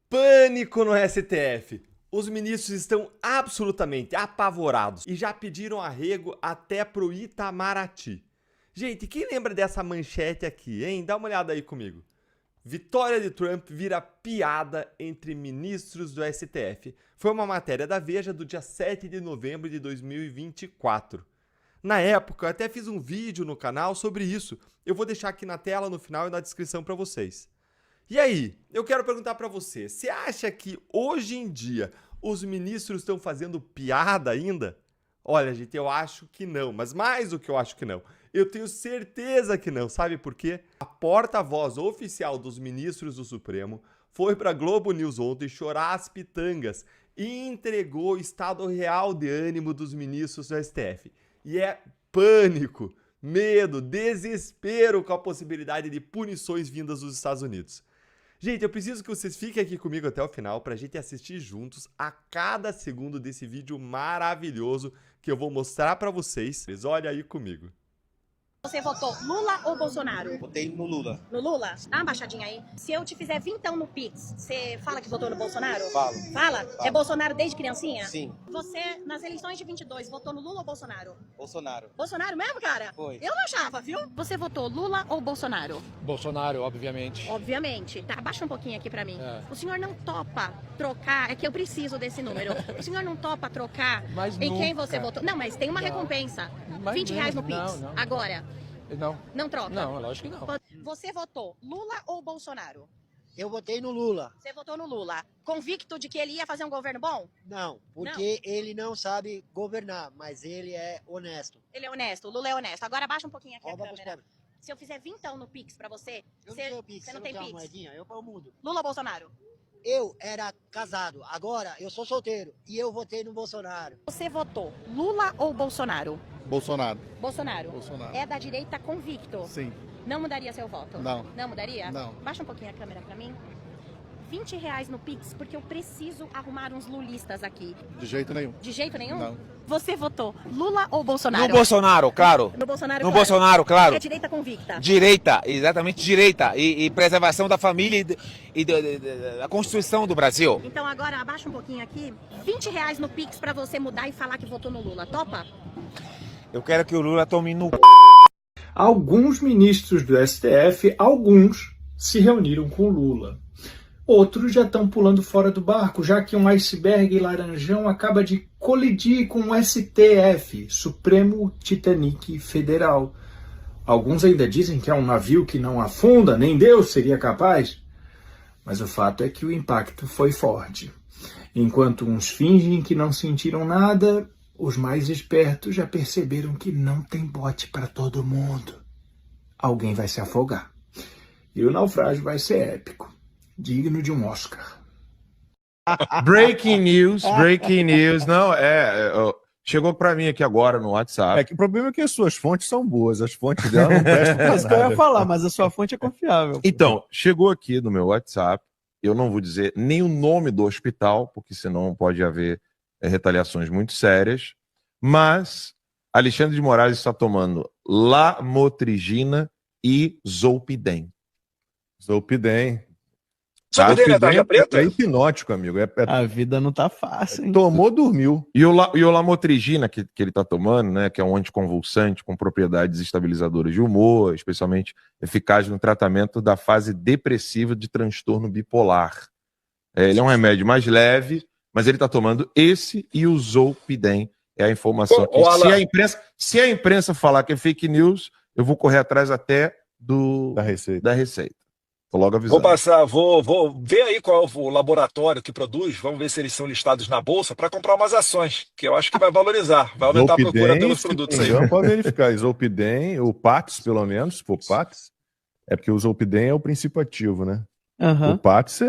Pânico no STF. Os ministros estão absolutamente apavorados e já pediram arrego até pro Itamaraty. Gente, quem lembra dessa manchete aqui, hein? Dá uma olhada aí comigo. Vitória de Trump vira piada entre ministros do STF. Foi uma matéria da Veja do dia 7 de novembro de 2024. Na época, eu até fiz um vídeo no canal sobre isso. Eu vou deixar aqui na tela, no final e na descrição para vocês. E aí, eu quero perguntar para você, você acha que hoje em dia os ministros estão fazendo piada ainda? Olha, gente, eu acho que não, mas mais do que eu acho que não, eu tenho certeza que não, sabe por quê? A porta-voz oficial dos ministros do Supremo foi para Globo News ontem chorar as pitangas e entregou o estado real de ânimo dos ministros do STF. E é pânico, medo, desespero com a possibilidade de punições vindas dos Estados Unidos. Gente, eu preciso que vocês fiquem aqui comigo até o final pra gente assistir juntos a cada segundo desse vídeo maravilhoso que eu vou mostrar pra vocês. Olha aí comigo. Você votou Lula ou Bolsonaro? Votei no Lula. No Lula? Dá uma baixadinha aí. Se eu te fizer vintão no Pix, você fala que votou no Bolsonaro? Falo. Fala? Falo. É Bolsonaro desde criancinha? Sim. Você, nas eleições de 22, votou no Lula ou Bolsonaro? Bolsonaro. Bolsonaro mesmo, cara? Foi. Eu não achava, viu? Você votou Lula ou Bolsonaro? Bolsonaro, obviamente. Obviamente. Tá, abaixa um pouquinho aqui pra mim. É. O senhor não topa trocar, é que eu preciso desse número. O senhor não topa trocar Mas em quem nunca. você votou? Não, mas tem uma Não. recompensa. Mas 20 reais no não, Pix. não. Agora. Não. Não troca? Não, lógico que não. Você votou Lula ou Bolsonaro? Eu votei no Lula. Você votou no Lula. Convicto de que ele ia fazer um governo bom? Não, porque ele não sabe governar, mas ele é honesto. Ele é honesto, o Lula é honesto. Agora abaixa um pouquinho aqui Rouba a pros câmera. pobres. Se eu fizer vintão no Pix pra você, Eu você não tenho Pix, você eu não não tem tenho uma Pix. moedinha, eu pau mudo. Lula ou Bolsonaro? Eu era casado, agora eu sou solteiro e eu votei no Bolsonaro. Você votou Lula ou Bolsonaro? Bolsonaro. Bolsonaro. Bolsonaro. É da direita convicto. Sim. Não mudaria seu voto? Não. Não mudaria? Não. Baixa um pouquinho a câmera pra mim. 20 reais no Pix, porque eu preciso arrumar uns lulistas aqui. De jeito nenhum. De jeito nenhum? Não. Você votou Lula ou Bolsonaro? No Bolsonaro, claro. No Bolsonaro, No claro. Bolsonaro, claro. É direita convicta. Direita, exatamente direita. E preservação da família e da Constituição do Brasil. Então agora abaixa um pouquinho aqui. 20 reais no Pix pra você mudar e falar que votou no Lula. Topa? Eu quero que o Lula tome no... Alguns ministros do STF, alguns, se reuniram com Lula. Outros já estão pulando fora do barco, já que um iceberg laranjão acaba de colidir com o STF, Supremo Titanic Federal. Alguns ainda dizem que é um navio que não afunda, nem Deus seria capaz. Mas o fato é que o impacto foi forte. Enquanto uns fingem que não sentiram nada, os mais espertos já perceberam que não tem bote para todo mundo. Alguém vai se afogar. E o naufrágio vai ser épico, digno de um Oscar. Breaking news. Não, chegou pra mim aqui agora no WhatsApp. É que o problema é que as suas fontes são boas, as fontes dela não prestam pra Mas que eu ia nada. falar, mas a sua fonte é confiável. Então, chegou aqui no meu WhatsApp, eu não vou dizer nem o nome do hospital, porque senão pode haver retaliações muito sérias, mas Alexandre de Moraes está tomando lamotrigina e zolpidem. Zolpidem. Zolpidem é tarja preta? É hipnótico, amigo. A vida não tá fácil, hein? Tomou, dormiu. E o lamotrigina que ele está tomando, né, que é um anticonvulsante com propriedades estabilizadoras de humor, especialmente eficaz no tratamento da fase depressiva de transtorno bipolar. Ele é um remédio mais leve, mas ele está tomando esse e o zolpidem. É a informação aqui. Se a imprensa falar que é fake news, eu vou correr atrás até Da Receita. Tô logo avisando. Vou ver aí qual é o laboratório que produz, vamos ver se eles são listados na bolsa para comprar umas ações, que eu acho que vai valorizar, vai aumentar a procura pelos produtos aí. Pode verificar. Zolpidem, o Pax, pelo menos, se for Pax, é porque o Zolpidem é o princípio ativo, né? Aham. O Pax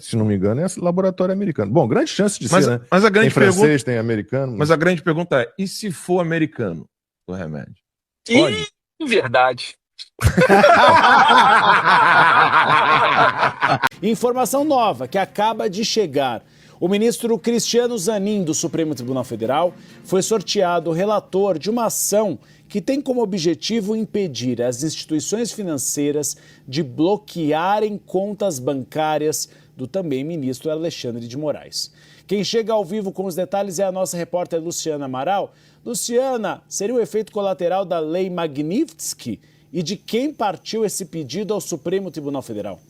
se não me engano, é laboratório americano. Bom, grande chance de ser, né? Mas a Tem grande francês, pergunta, tem americano. mas a grande pergunta é: e se for americano o remédio? Ih, verdade. Informação nova que acaba de chegar. O ministro Cristiano Zanin, do Supremo Tribunal Federal, foi sorteado relator de uma ação que tem como objetivo impedir as instituições financeiras de bloquearem contas bancárias do também ministro Alexandre de Moraes. Quem chega ao vivo com os detalhes é a nossa repórter Luciana Amaral. Luciana, seria o efeito colateral da Lei Magnitsky? E de quem partiu esse pedido ao Supremo Tribunal Federal?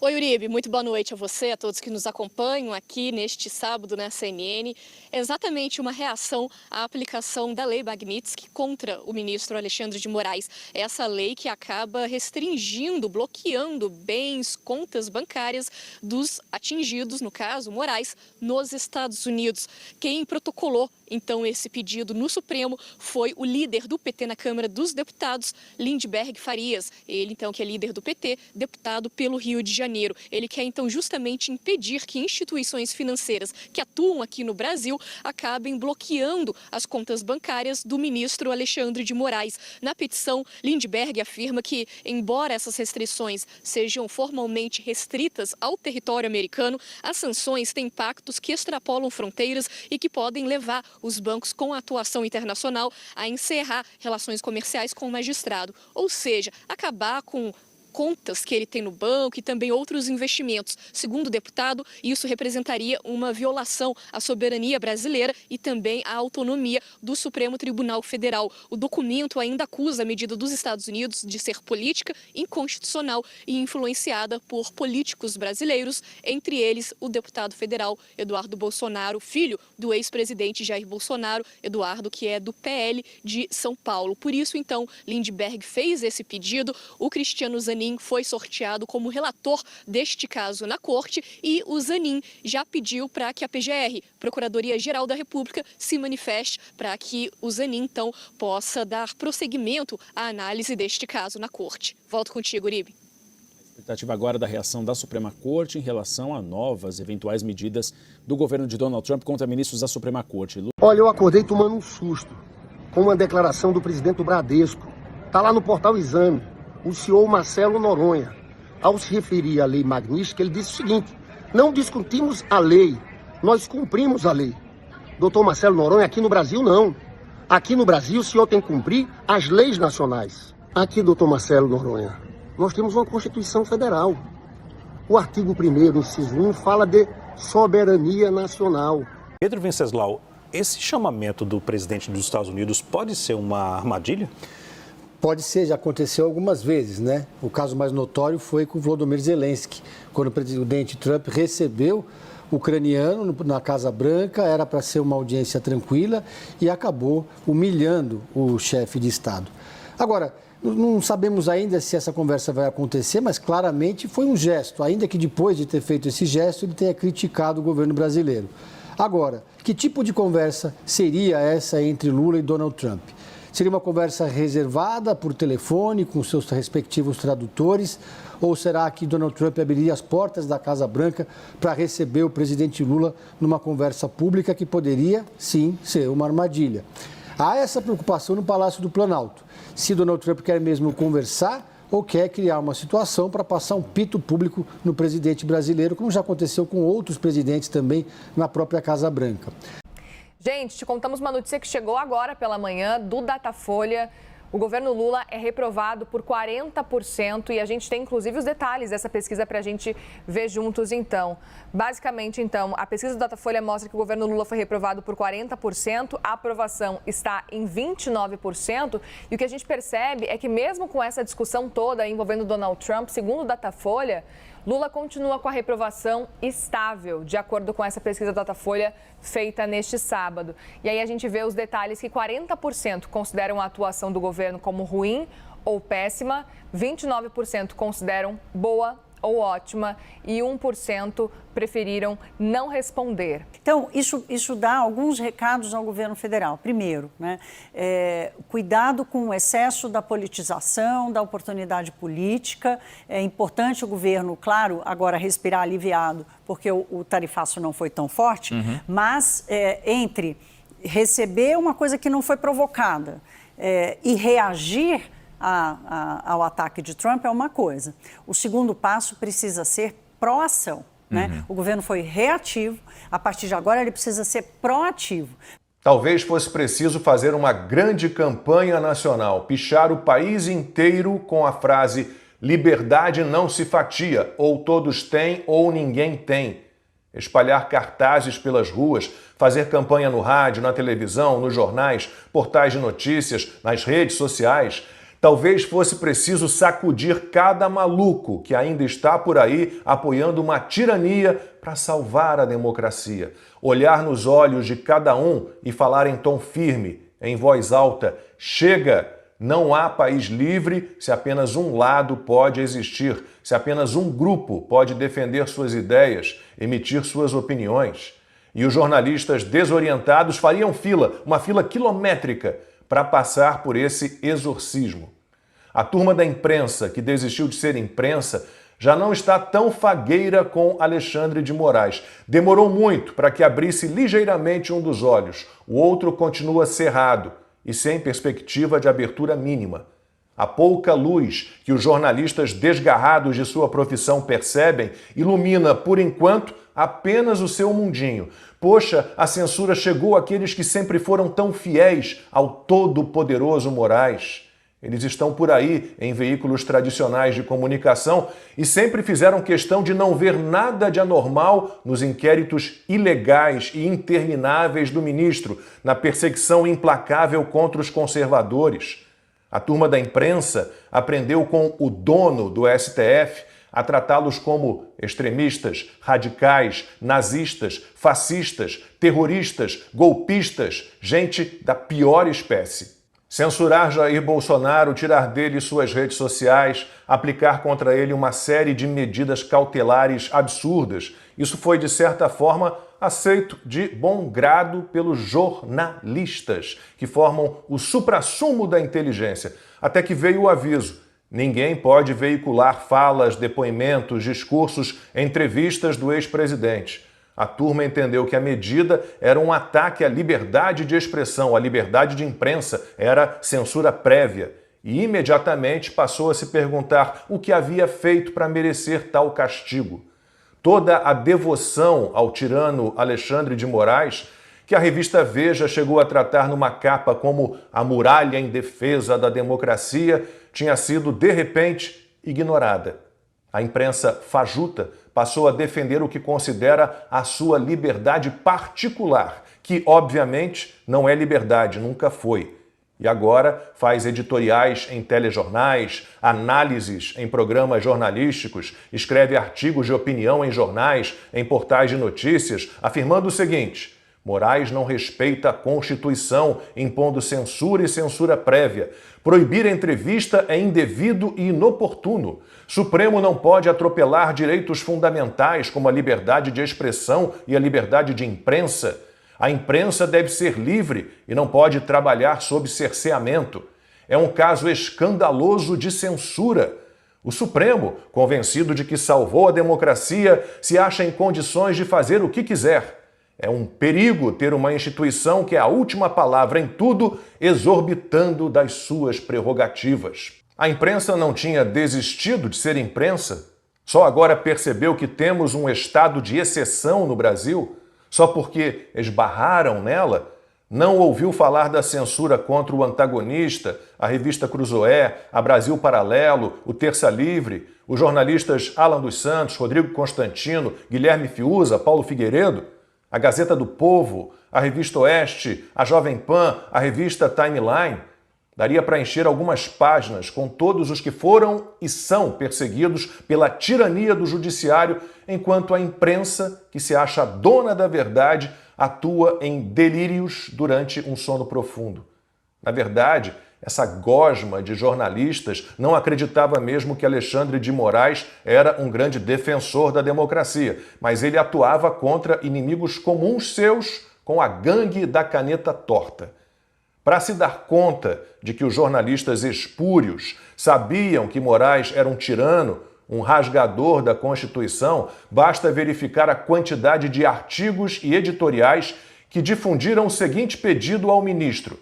Oi, Uribe, muito boa noite a você, a todos que nos acompanham aqui neste sábado na CNN. É exatamente uma reação à aplicação da Lei Magnitsky contra o ministro Alexandre de Moraes. Essa lei que acaba restringindo, bloqueando bens, contas bancárias dos atingidos, no caso, Moraes, nos Estados Unidos. Quem protocolou, então, esse pedido no Supremo foi o líder do PT na Câmara dos Deputados, Lindbergh Farias. Ele, então, que é líder do PT, deputado pelo Rio de Janeiro. Ele quer, então, justamente impedir que instituições financeiras que atuam aqui no Brasil acabem bloqueando as contas bancárias do ministro Alexandre de Moraes. Na petição, Lindbergh afirma que, embora essas restrições sejam formalmente restritas ao território americano, as sanções têm impactos que extrapolam fronteiras e que podem levar os bancos com atuação internacional a encerrar relações comerciais com o magistrado, ou seja, acabar com contas que ele tem no banco e também outros investimentos. Segundo o deputado, isso representaria uma violação à soberania brasileira e também à autonomia do Supremo Tribunal Federal. O documento ainda acusa a medida dos Estados Unidos de ser política, inconstitucional e influenciada por políticos brasileiros, entre eles o deputado federal Eduardo Bolsonaro, filho do ex-presidente Jair Bolsonaro, Eduardo, que é do PL de São Paulo. Por isso, então, Lindbergh fez esse pedido. O Cristiano Zanin foi sorteado como relator deste caso na corte e o Zanin já pediu para que a PGR, Procuradoria-Geral da República, se manifeste para que o Zanin, então, possa dar prosseguimento à análise deste caso na corte. Volto contigo, Uribe. Expectativa agora da reação da Suprema Corte em relação a novas eventuais medidas do governo de Donald Trump contra ministros da Suprema Corte. Olha, eu acordei tomando um susto com uma declaração do presidente do Bradesco. Está lá no portal Exame. O senhor Marcelo Noronha, ao se referir à Lei Magnitsky, ele disse o seguinte: não discutimos a lei, nós cumprimos a lei. Doutor Marcelo Noronha, aqui no Brasil não. Aqui no Brasil o senhor tem que cumprir as leis nacionais. Aqui, doutor Marcelo Noronha, nós temos uma Constituição Federal. O artigo 1º, inciso 1, fala de soberania nacional. Pedro Venceslau, esse chamamento do presidente dos Estados Unidos pode ser uma armadilha? Pode ser, já aconteceu algumas vezes, né? O caso mais notório foi com Volodymyr Zelensky, quando o presidente Trump recebeu o ucraniano na Casa Branca, era para ser uma audiência tranquila e acabou humilhando o chefe de Estado. Agora, não sabemos ainda se essa conversa vai acontecer, mas claramente foi um gesto, ainda que depois de ter feito esse gesto, ele tenha criticado o governo brasileiro. Agora, que tipo de conversa seria essa entre Lula e Donald Trump? Seria uma conversa reservada por telefone, com seus respectivos tradutores? Ou será que Donald Trump abriria as portas da Casa Branca para receber o presidente Lula numa conversa pública que poderia, sim, ser uma armadilha? Há essa preocupação no Palácio do Planalto. Se Donald Trump quer mesmo conversar ou quer criar uma situação para passar um pito público no presidente brasileiro, como já aconteceu com outros presidentes também na própria Casa Branca. Gente, te contamos uma notícia que chegou agora pela manhã do Datafolha. O governo Lula é reprovado por 40% e a gente tem inclusive os detalhes dessa pesquisa para a gente ver juntos então. Basicamente, então, a pesquisa do Datafolha mostra que o governo Lula foi reprovado por 40%, a aprovação está em 29% e o que a gente percebe é que mesmo com essa discussão toda envolvendo Donald Trump, segundo o Datafolha, Lula continua com a reprovação estável, de acordo com essa pesquisa da Datafolha feita neste sábado. E aí a gente vê os detalhes que 40% consideram a atuação do governo como ruim ou péssima, 29% consideram boa ou ótima e 1% preferiram não responder. Então, isso dá alguns recados ao governo federal. Primeiro, né, cuidado com o excesso da politização, da oportunidade política. É importante o governo, claro, agora respirar aliviado, porque o tarifaço não foi tão forte, mas entre receber uma coisa que não foi provocada e reagir ao ataque de Trump é uma coisa. O segundo passo precisa ser pró-ação. né? O governo foi reativo, a partir de agora ele precisa ser proativo. Talvez fosse preciso fazer uma grande campanha nacional, pichar o país inteiro com a frase "liberdade não se fatia, ou todos têm ou ninguém tem". Espalhar cartazes pelas ruas, fazer campanha no rádio, na televisão, nos jornais, portais de notícias, nas redes sociais. Talvez fosse preciso sacudir cada maluco que ainda está por aí apoiando uma tirania para salvar a democracia. Olhar nos olhos de cada um e falar em tom firme, em voz alta: chega! Não há país livre se apenas um lado pode existir, se apenas um grupo pode defender suas ideias, emitir suas opiniões. E os jornalistas desorientados fariam fila, uma fila quilométrica, para passar por esse exorcismo. A turma da imprensa, que desistiu de ser imprensa, já não está tão fagueira com Alexandre de Moraes. Demorou muito para que abrisse ligeiramente um dos olhos. O outro continua cerrado e sem perspectiva de abertura mínima. A pouca luz que os jornalistas desgarrados de sua profissão percebem ilumina, por enquanto, apenas o seu mundinho. Poxa, a censura chegou àqueles que sempre foram tão fiéis ao todo-poderoso Moraes. Eles estão por aí, em veículos tradicionais de comunicação, e sempre fizeram questão de não ver nada de anormal nos inquéritos ilegais e intermináveis do ministro, na perseguição implacável contra os conservadores. A turma da imprensa aprendeu com o dono do STF a tratá-los como extremistas, radicais, nazistas, fascistas, terroristas, golpistas, gente da pior espécie. Censurar Jair Bolsonaro, tirar dele suas redes sociais, aplicar contra ele uma série de medidas cautelares absurdas. Isso foi, de certa forma, aceito de bom grado pelos jornalistas, que formam o suprassumo da inteligência. Até que veio o aviso: ninguém pode veicular falas, depoimentos, discursos, entrevistas do ex-presidente. A turma entendeu que a medida era um ataque à liberdade de expressão, à liberdade de imprensa, era censura prévia. E imediatamente passou a se perguntar o que havia feito para merecer tal castigo. Toda a devoção ao tirano Alexandre de Moraes, que a revista Veja chegou a tratar numa capa como a muralha em defesa da democracia, tinha sido, de repente, ignorada. A imprensa fajuta passou a defender o que considera a sua liberdade particular, que, obviamente, não é liberdade, nunca foi. E agora faz editoriais em telejornais, análises em programas jornalísticos, escreve artigos de opinião em jornais, em portais de notícias, afirmando o seguinte: Moraes não respeita a Constituição, impondo censura e censura prévia. Proibir a entrevista é indevido e inoportuno. Supremo não pode atropelar direitos fundamentais como a liberdade de expressão e a liberdade de imprensa. A imprensa deve ser livre e não pode trabalhar sob cerceamento. É um caso escandaloso de censura. O Supremo, convencido de que salvou a democracia, se acha em condições de fazer o que quiser. É um perigo ter uma instituição que é a última palavra em tudo, exorbitando das suas prerrogativas. A imprensa não tinha desistido de ser imprensa? Só agora percebeu que temos um estado de exceção no Brasil? Só porque esbarraram nela? Não ouviu falar da censura contra o Antagonista, a revista Cruzoé, a Brasil Paralelo, o Terça Livre, os jornalistas Alan dos Santos, Rodrigo Constantino, Guilherme Fiuza, Paulo Figueiredo, a Gazeta do Povo, a Revista Oeste, a Jovem Pan, a revista Timeline? Daria para encher algumas páginas com todos os que foram e são perseguidos pela tirania do judiciário, enquanto a imprensa, que se acha dona da verdade, atua em delírios durante um sono profundo. Na verdade, essa gosma de jornalistas não acreditava mesmo que Alexandre de Moraes era um grande defensor da democracia, mas ele atuava contra inimigos comuns seus com a gangue da caneta torta. Para se dar conta de que os jornalistas espúrios sabiam que Moraes era um tirano, um rasgador da Constituição, basta verificar a quantidade de artigos e editoriais que difundiram o seguinte pedido ao ministro: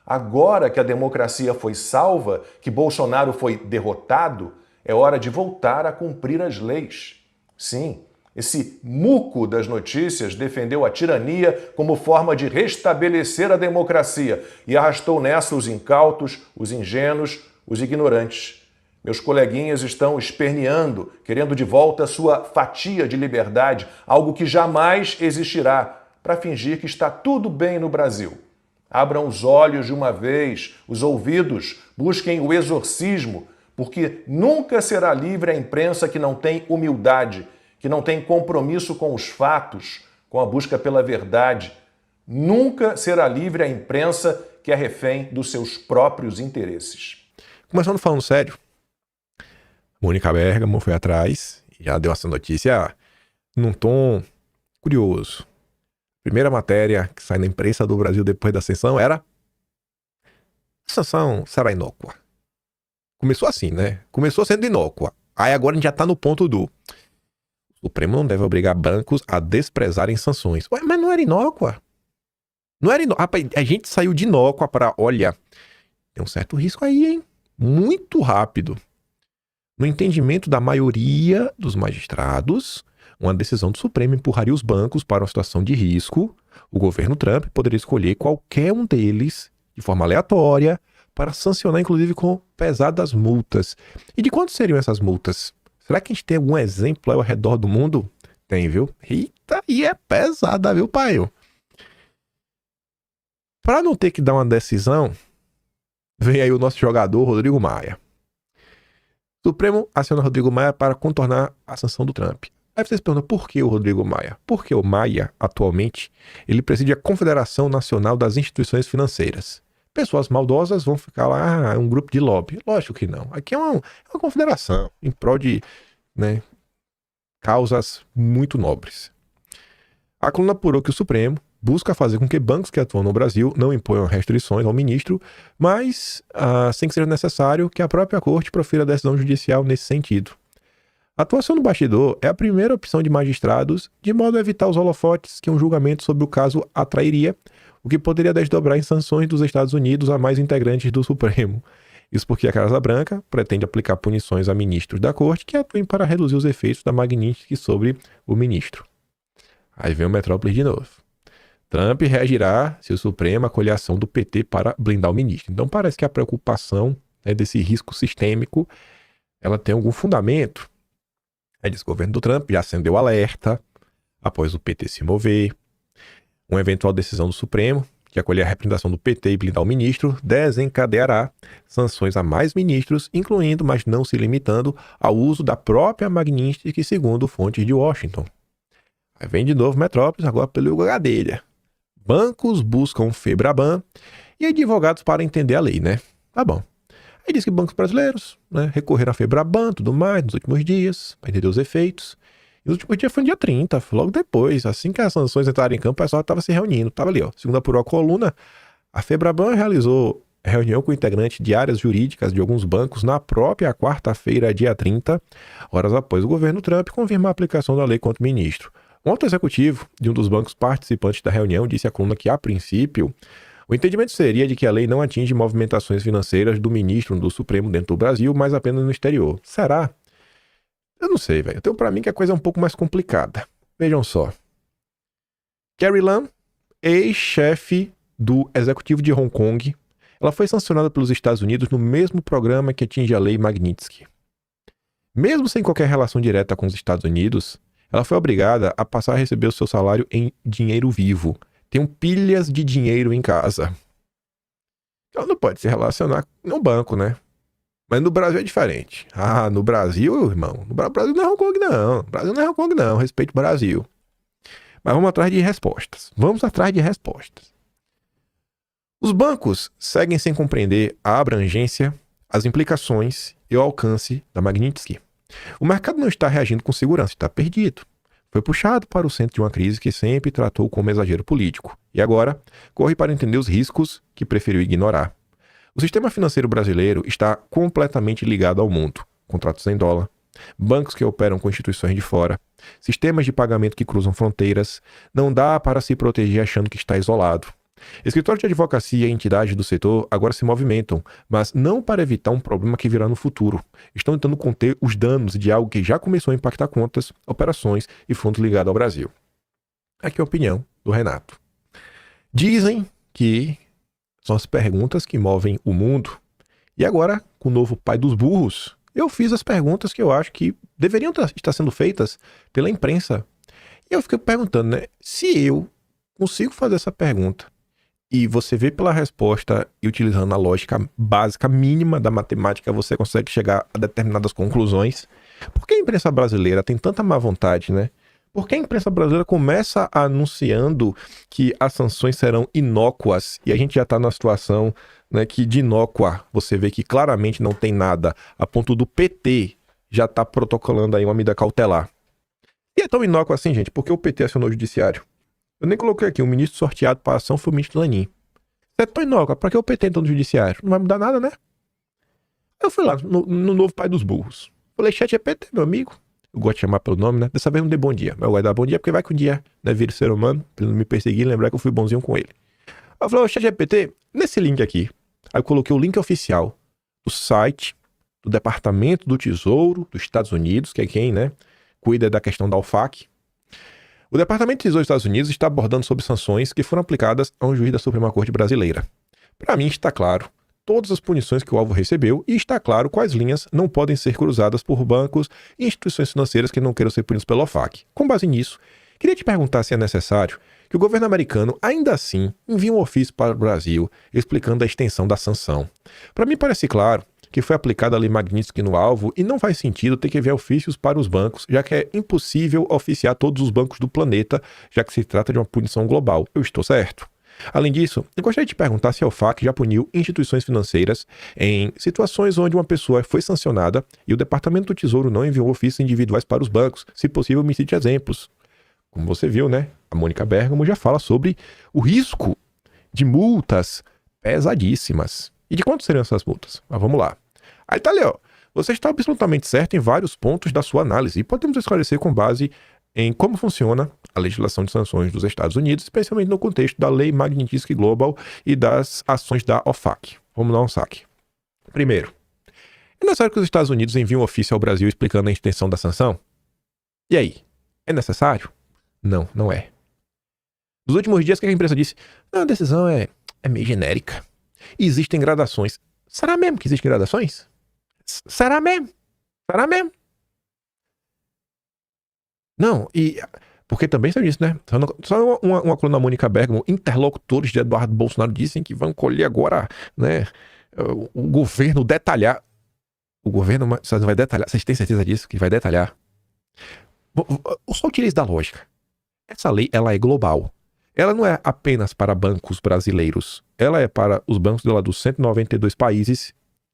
agora que a democracia foi salva, que Bolsonaro foi derrotado, é hora de voltar a cumprir as leis. Sim, Esse muco das notícias defendeu a tirania como forma de restabelecer a democracia e arrastou nessa os incautos, os ingênuos, os ignorantes. Meus coleguinhas estão esperneando, querendo de volta sua fatia de liberdade, algo que jamais existirá, para fingir que está tudo bem no Brasil. Abram os olhos de uma vez, os ouvidos, busquem o exorcismo, porque nunca será livre a imprensa que não tem humildade, que não tem compromisso com os fatos, com a busca pela verdade. Nunca será livre a imprensa que é refém dos seus próprios interesses. Começando falando sério, Mônica Bergamo foi atrás e já deu essa notícia num tom curioso. Primeira matéria que sai na imprensa do Brasil depois da sanção era: a sanção será inócua. Começou assim, né? Começou sendo inócua. Aí agora a gente já tá no ponto do: o Supremo não deve obrigar bancos a desprezarem sanções. Ué, mas não era inócua. Não era inócua. Rapaz, a gente saiu de inócua para, olha, tem um certo risco aí, hein? Muito rápido. No entendimento da maioria dos magistrados, uma decisão do Supremo empurraria os bancos para uma situação de risco. O governo Trump poderia escolher qualquer um deles, de forma aleatória, para sancionar, inclusive, com pesadas multas. E de quanto seriam essas multas? Será que a gente tem algum exemplo aí ao redor do mundo? Tem, viu? Eita, e é pesada, viu, pai? Para não ter que dar uma decisão, vem aí o nosso jogador, Rodrigo Maia. O Supremo aciona Rodrigo Maia para contornar a sanção do Trump. Aí vocês perguntam, por que o Rodrigo Maia? Porque o Maia, atualmente, ele preside a Confederação Nacional das Instituições Financeiras. Pessoas maldosas vão ficar lá, um grupo de lobby. Lógico que não. Aqui é uma confederação em prol de, né, causas muito nobres. A coluna apurou que o Supremo busca fazer com que bancos que atuam no Brasil não imponham restrições ao ministro, mas sem que seja necessário que a própria corte profira decisão judicial nesse sentido. A atuação no bastidor é a primeira opção de magistrados, de modo a evitar os holofotes que um julgamento sobre o caso atrairia, o que poderia desdobrar em sanções dos Estados Unidos a mais integrantes do Supremo. Isso porque a Casa Branca pretende aplicar punições a ministros da corte que atuem para reduzir os efeitos da Magnitsky sobre o ministro. Aí vem o Metrópolis de novo. Trump reagirá se o Supremo acolher a ação do PT para blindar o ministro. Então parece que a preocupação, né, desse risco sistêmico, ela tem algum fundamento. Aí diz que o governo do Trump já acendeu alerta após o PT se mover. Uma eventual decisão do Supremo, que acolher a representação do PT e blindar o ministro, desencadeará sanções a mais ministros, incluindo, mas não se limitando, ao uso da própria Magnitsky, segundo fontes de Washington. Aí vem de novo Metrópolis, agora pelo Hugo Gadelha. Bancos buscam Febraban e advogados para entender a lei, né? Tá bom. Aí diz que bancos brasileiros, né, recorreram a Febraban, tudo mais, nos últimos dias, para entender os efeitos. E no último dia foi no dia 30, logo depois, assim que as sanções entraram em campo, o pessoal estava se reunindo, estava ali, ó. Segundo apurou a coluna, a Febraban realizou reunião com integrantes de áreas jurídicas de alguns bancos na própria quarta-feira, dia 30, horas após o governo Trump confirmar a aplicação da lei contra o ministro. Um alto executivo de um dos bancos participantes da reunião disse à coluna que, a princípio, o entendimento seria de que a lei não atinge movimentações financeiras do ministro do Supremo dentro do Brasil, mas apenas no exterior. Será? Eu não sei, velho. Então, pra mim, que a coisa é um pouco mais complicada. Vejam só. Carrie Lam, ex-chefe do executivo de Hong Kong, ela foi sancionada pelos Estados Unidos no mesmo programa que atinge a lei Magnitsky. Mesmo sem qualquer relação direta com os Estados Unidos, ela foi obrigada a passar a receber o seu salário em dinheiro vivo. Tem pilhas de dinheiro em casa. Ela não pode se relacionar no banco, né? Mas no Brasil é diferente. Ah, no Brasil, irmão, no Brasil não é Hong Kong, não. No Brasil não é Hong Kong, não. Respeito o Brasil. Mas vamos atrás de respostas. Vamos atrás de respostas. Os bancos seguem sem compreender a abrangência, as implicações e o alcance da Magnitsky. O mercado não está reagindo com segurança, está perdido. Foi puxado para o centro de uma crise que sempre tratou como exagero político. E agora, corre para entender os riscos que preferiu ignorar. O sistema financeiro brasileiro está completamente ligado ao mundo. Contratos em dólar, bancos que operam com instituições de fora, sistemas de pagamento que cruzam fronteiras. Não dá para se proteger achando que está isolado. Escritórios de advocacia e entidades do setor agora se movimentam, mas não para evitar um problema que virá no futuro. Estão tentando conter os danos de algo que já começou a impactar contas, operações e fundos ligados ao Brasil. Aqui é a opinião do Renato. Dizem que são as perguntas que movem o mundo. E agora, com o novo pai dos burros, eu fiz as perguntas que eu acho que deveriam estar sendo feitas pela imprensa. E eu fiquei perguntando, né? Se eu consigo fazer essa pergunta e você vê pela resposta e utilizando a lógica básica mínima da matemática, você consegue chegar a determinadas conclusões. Por que a imprensa brasileira tem tanta má vontade, né? Por que a imprensa brasileira começa anunciando que as sanções serão inócuas e a gente já está na situação, né, que de inócua você vê que claramente não tem nada, a ponto do PT já está protocolando aí uma medida cautelar. E é tão inócuo assim, gente, porque o PT acionou o judiciário. Eu nem coloquei aqui, o ministro sorteado para a ação foi o ministro Lanin. É tão inócuo, para que o PT entrou no judiciário? Não vai mudar nada, né? Eu fui lá no novo pai dos burros. Falei, ChatGPT, meu amigo. Eu gosto de chamar pelo nome, né? Dessa vez não dei bom dia. Mas eu gosto de dar bom dia porque vai que um dia, né, vira ser humano, pra ele não me perseguir e lembrar que eu fui bonzinho com ele. Eu falei, ChatGPT, nesse link aqui. Aí eu coloquei o link oficial do site do Departamento do Tesouro dos Estados Unidos, que é quem, né, cuida da questão da OFAC. O Departamento de Tesouro dos Estados Unidos está abordando sobre sanções que foram aplicadas a um juiz da Suprema Corte Brasileira. Para mim está claro todas as punições que o alvo recebeu e está claro quais linhas não podem ser cruzadas por bancos e instituições financeiras que não queiram ser punidos pela OFAC. Com base nisso, queria te perguntar se é necessário que o governo americano ainda assim envie um ofício para o Brasil explicando a extensão da sanção. Para mim parece claro que foi aplicada a lei Magnitsky no alvo e não faz sentido ter que enviar ofícios para os bancos, já que é impossível oficiar todos os bancos do planeta, já que se trata de uma punição global. Eu estou certo? Além disso, eu gostaria de te perguntar se a OFAC já puniu instituições financeiras em situações onde uma pessoa foi sancionada e o Departamento do Tesouro não enviou ofícios individuais para os bancos. Se possível, me cite exemplos. Como você viu, né? A Mônica Bergamo já fala sobre o risco de multas pesadíssimas. E de quanto seriam essas multas? Mas vamos lá. Aí tá ali, ó. Você está absolutamente certo em vários pontos da sua análise e podemos esclarecer com base em como funciona a legislação de sanções dos Estados Unidos, especialmente no contexto da Lei Magnitsky Global e das ações da OFAC. Vamos dar um saque. Primeiro, é necessário que os Estados Unidos enviem um ofício ao Brasil explicando a extensão da sanção? E aí, é necessário? Não, não é. Nos últimos dias, o que a imprensa disse? Não, a decisão é meio genérica. Existem gradações. Será mesmo que existem gradações? Será mesmo? Será mesmo? Não, e... Porque também sabe disso, né? Só uma coluna da Mônica Bergamo, interlocutores de Eduardo Bolsonaro dizem que vão colher agora, né? O governo detalhar. O governo vai detalhar. Vocês têm certeza disso? Que vai detalhar? Só utilize da lógica. Essa lei, ela é global. Ela não é apenas para bancos brasileiros. Ela é para os bancos dos 192 países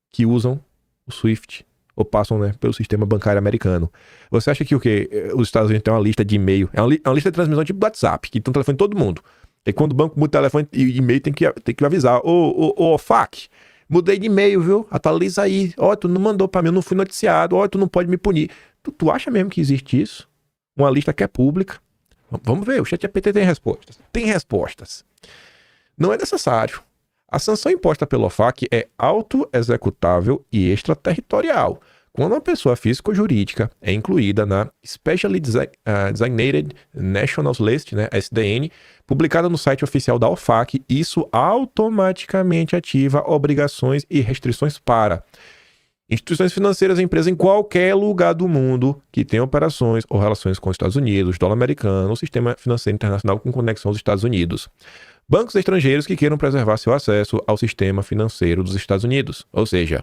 que usam o SWIFT ou passam, né, pelo sistema bancário americano. Você acha que o quê? Os Estados Unidos têm uma lista de e-mail? É uma lista de transmissão tipo do WhatsApp, que tem um telefone de todo mundo. E quando o banco muda o telefone e e-mail, tem que avisar. Ô, FAC, mudei de e-mail, viu? Atualiza aí. Ó, tu não mandou pra mim, eu não fui noticiado. Ó, tu não pode me punir. Tu acha mesmo que existe isso? Uma lista que é pública. Vamos ver, o ChatGPT tem respostas. Tem respostas. Não é necessário. A sanção imposta pela OFAC é auto-executável e extraterritorial, quando uma pessoa física ou jurídica é incluída na Specially Designated National List, né, SDN, publicada no site oficial da OFAC. Isso automaticamente ativa obrigações e restrições para instituições financeiras e empresas em qualquer lugar do mundo que tenham operações ou relações com os Estados Unidos, dólar americano, ou sistema financeiro internacional com conexão aos Estados Unidos. Bancos estrangeiros que queiram preservar seu acesso ao sistema financeiro dos Estados Unidos. Ou seja,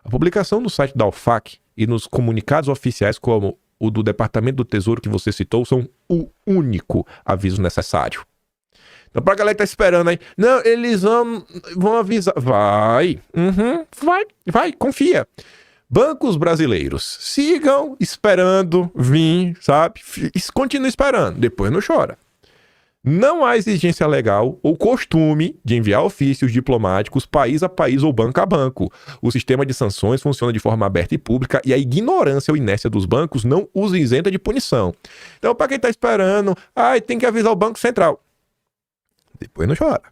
a publicação no site da OFAC e nos comunicados oficiais como o do Departamento do Tesouro que você citou são o único aviso necessário. Então, pra galera que tá esperando aí, não, eles vão avisar. Vai, vai, confia. Bancos brasileiros, sigam esperando vir, sabe? Continue esperando, depois não chora. Não há exigência legal ou costume de enviar ofícios diplomáticos país a país ou banco a banco. O sistema de sanções funciona de forma aberta e pública e a ignorância ou inércia dos bancos não os isenta de punição. Então, para quem está esperando, tem que avisar o Banco Central. Depois não chora.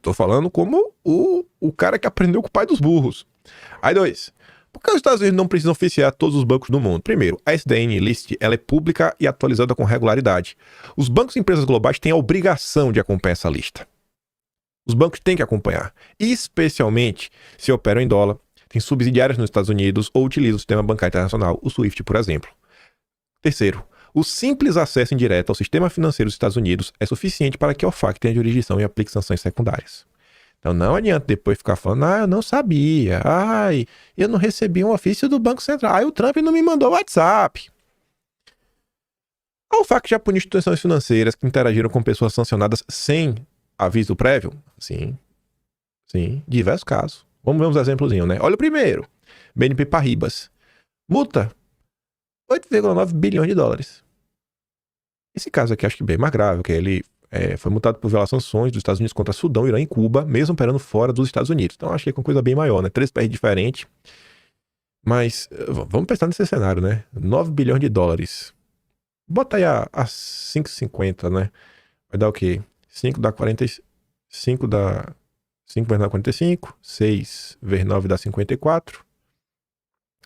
Tô falando como o cara que aprendeu com o pai dos burros. Aí 2. Por que os Estados Unidos não precisam oficiar todos os bancos do mundo? Primeiro, a SDN List ela é pública e atualizada com regularidade. Os bancos e empresas globais têm a obrigação de acompanhar essa lista. Os bancos têm que acompanhar, especialmente se operam em dólar, têm subsidiárias nos Estados Unidos ou utilizam o sistema bancário internacional, o SWIFT, por exemplo. Terceiro, o simples acesso indireto ao sistema financeiro dos Estados Unidos é suficiente para que a OFAC tenha jurisdição e aplique sanções secundárias. Então não adianta depois ficar falando, eu não sabia, eu não recebi um ofício do Banco Central, o Trump não me mandou WhatsApp. A OFAC já puniu instituições financeiras que interagiram com pessoas sancionadas sem aviso prévio? Sim, diversos casos. Vamos ver uns exemplos, né? Olha o primeiro, BNP Paribas. Multa, 8,9 bilhões de dólares. Esse caso aqui acho que bem mais grave, que ele foi multado por violar sanções dos Estados Unidos contra Sudão, Irã e Cuba, mesmo operando fora dos Estados Unidos. Então acho que é uma coisa bem maior, né? 3 países diferentes. Mas vamos pensar nesse cenário, né? 9 bilhões de dólares. Bota aí a 5,50, né? Vai dar o quê? 5 dá 45, 5 vezes 9 dá 45, 6 vezes 9 dá 54.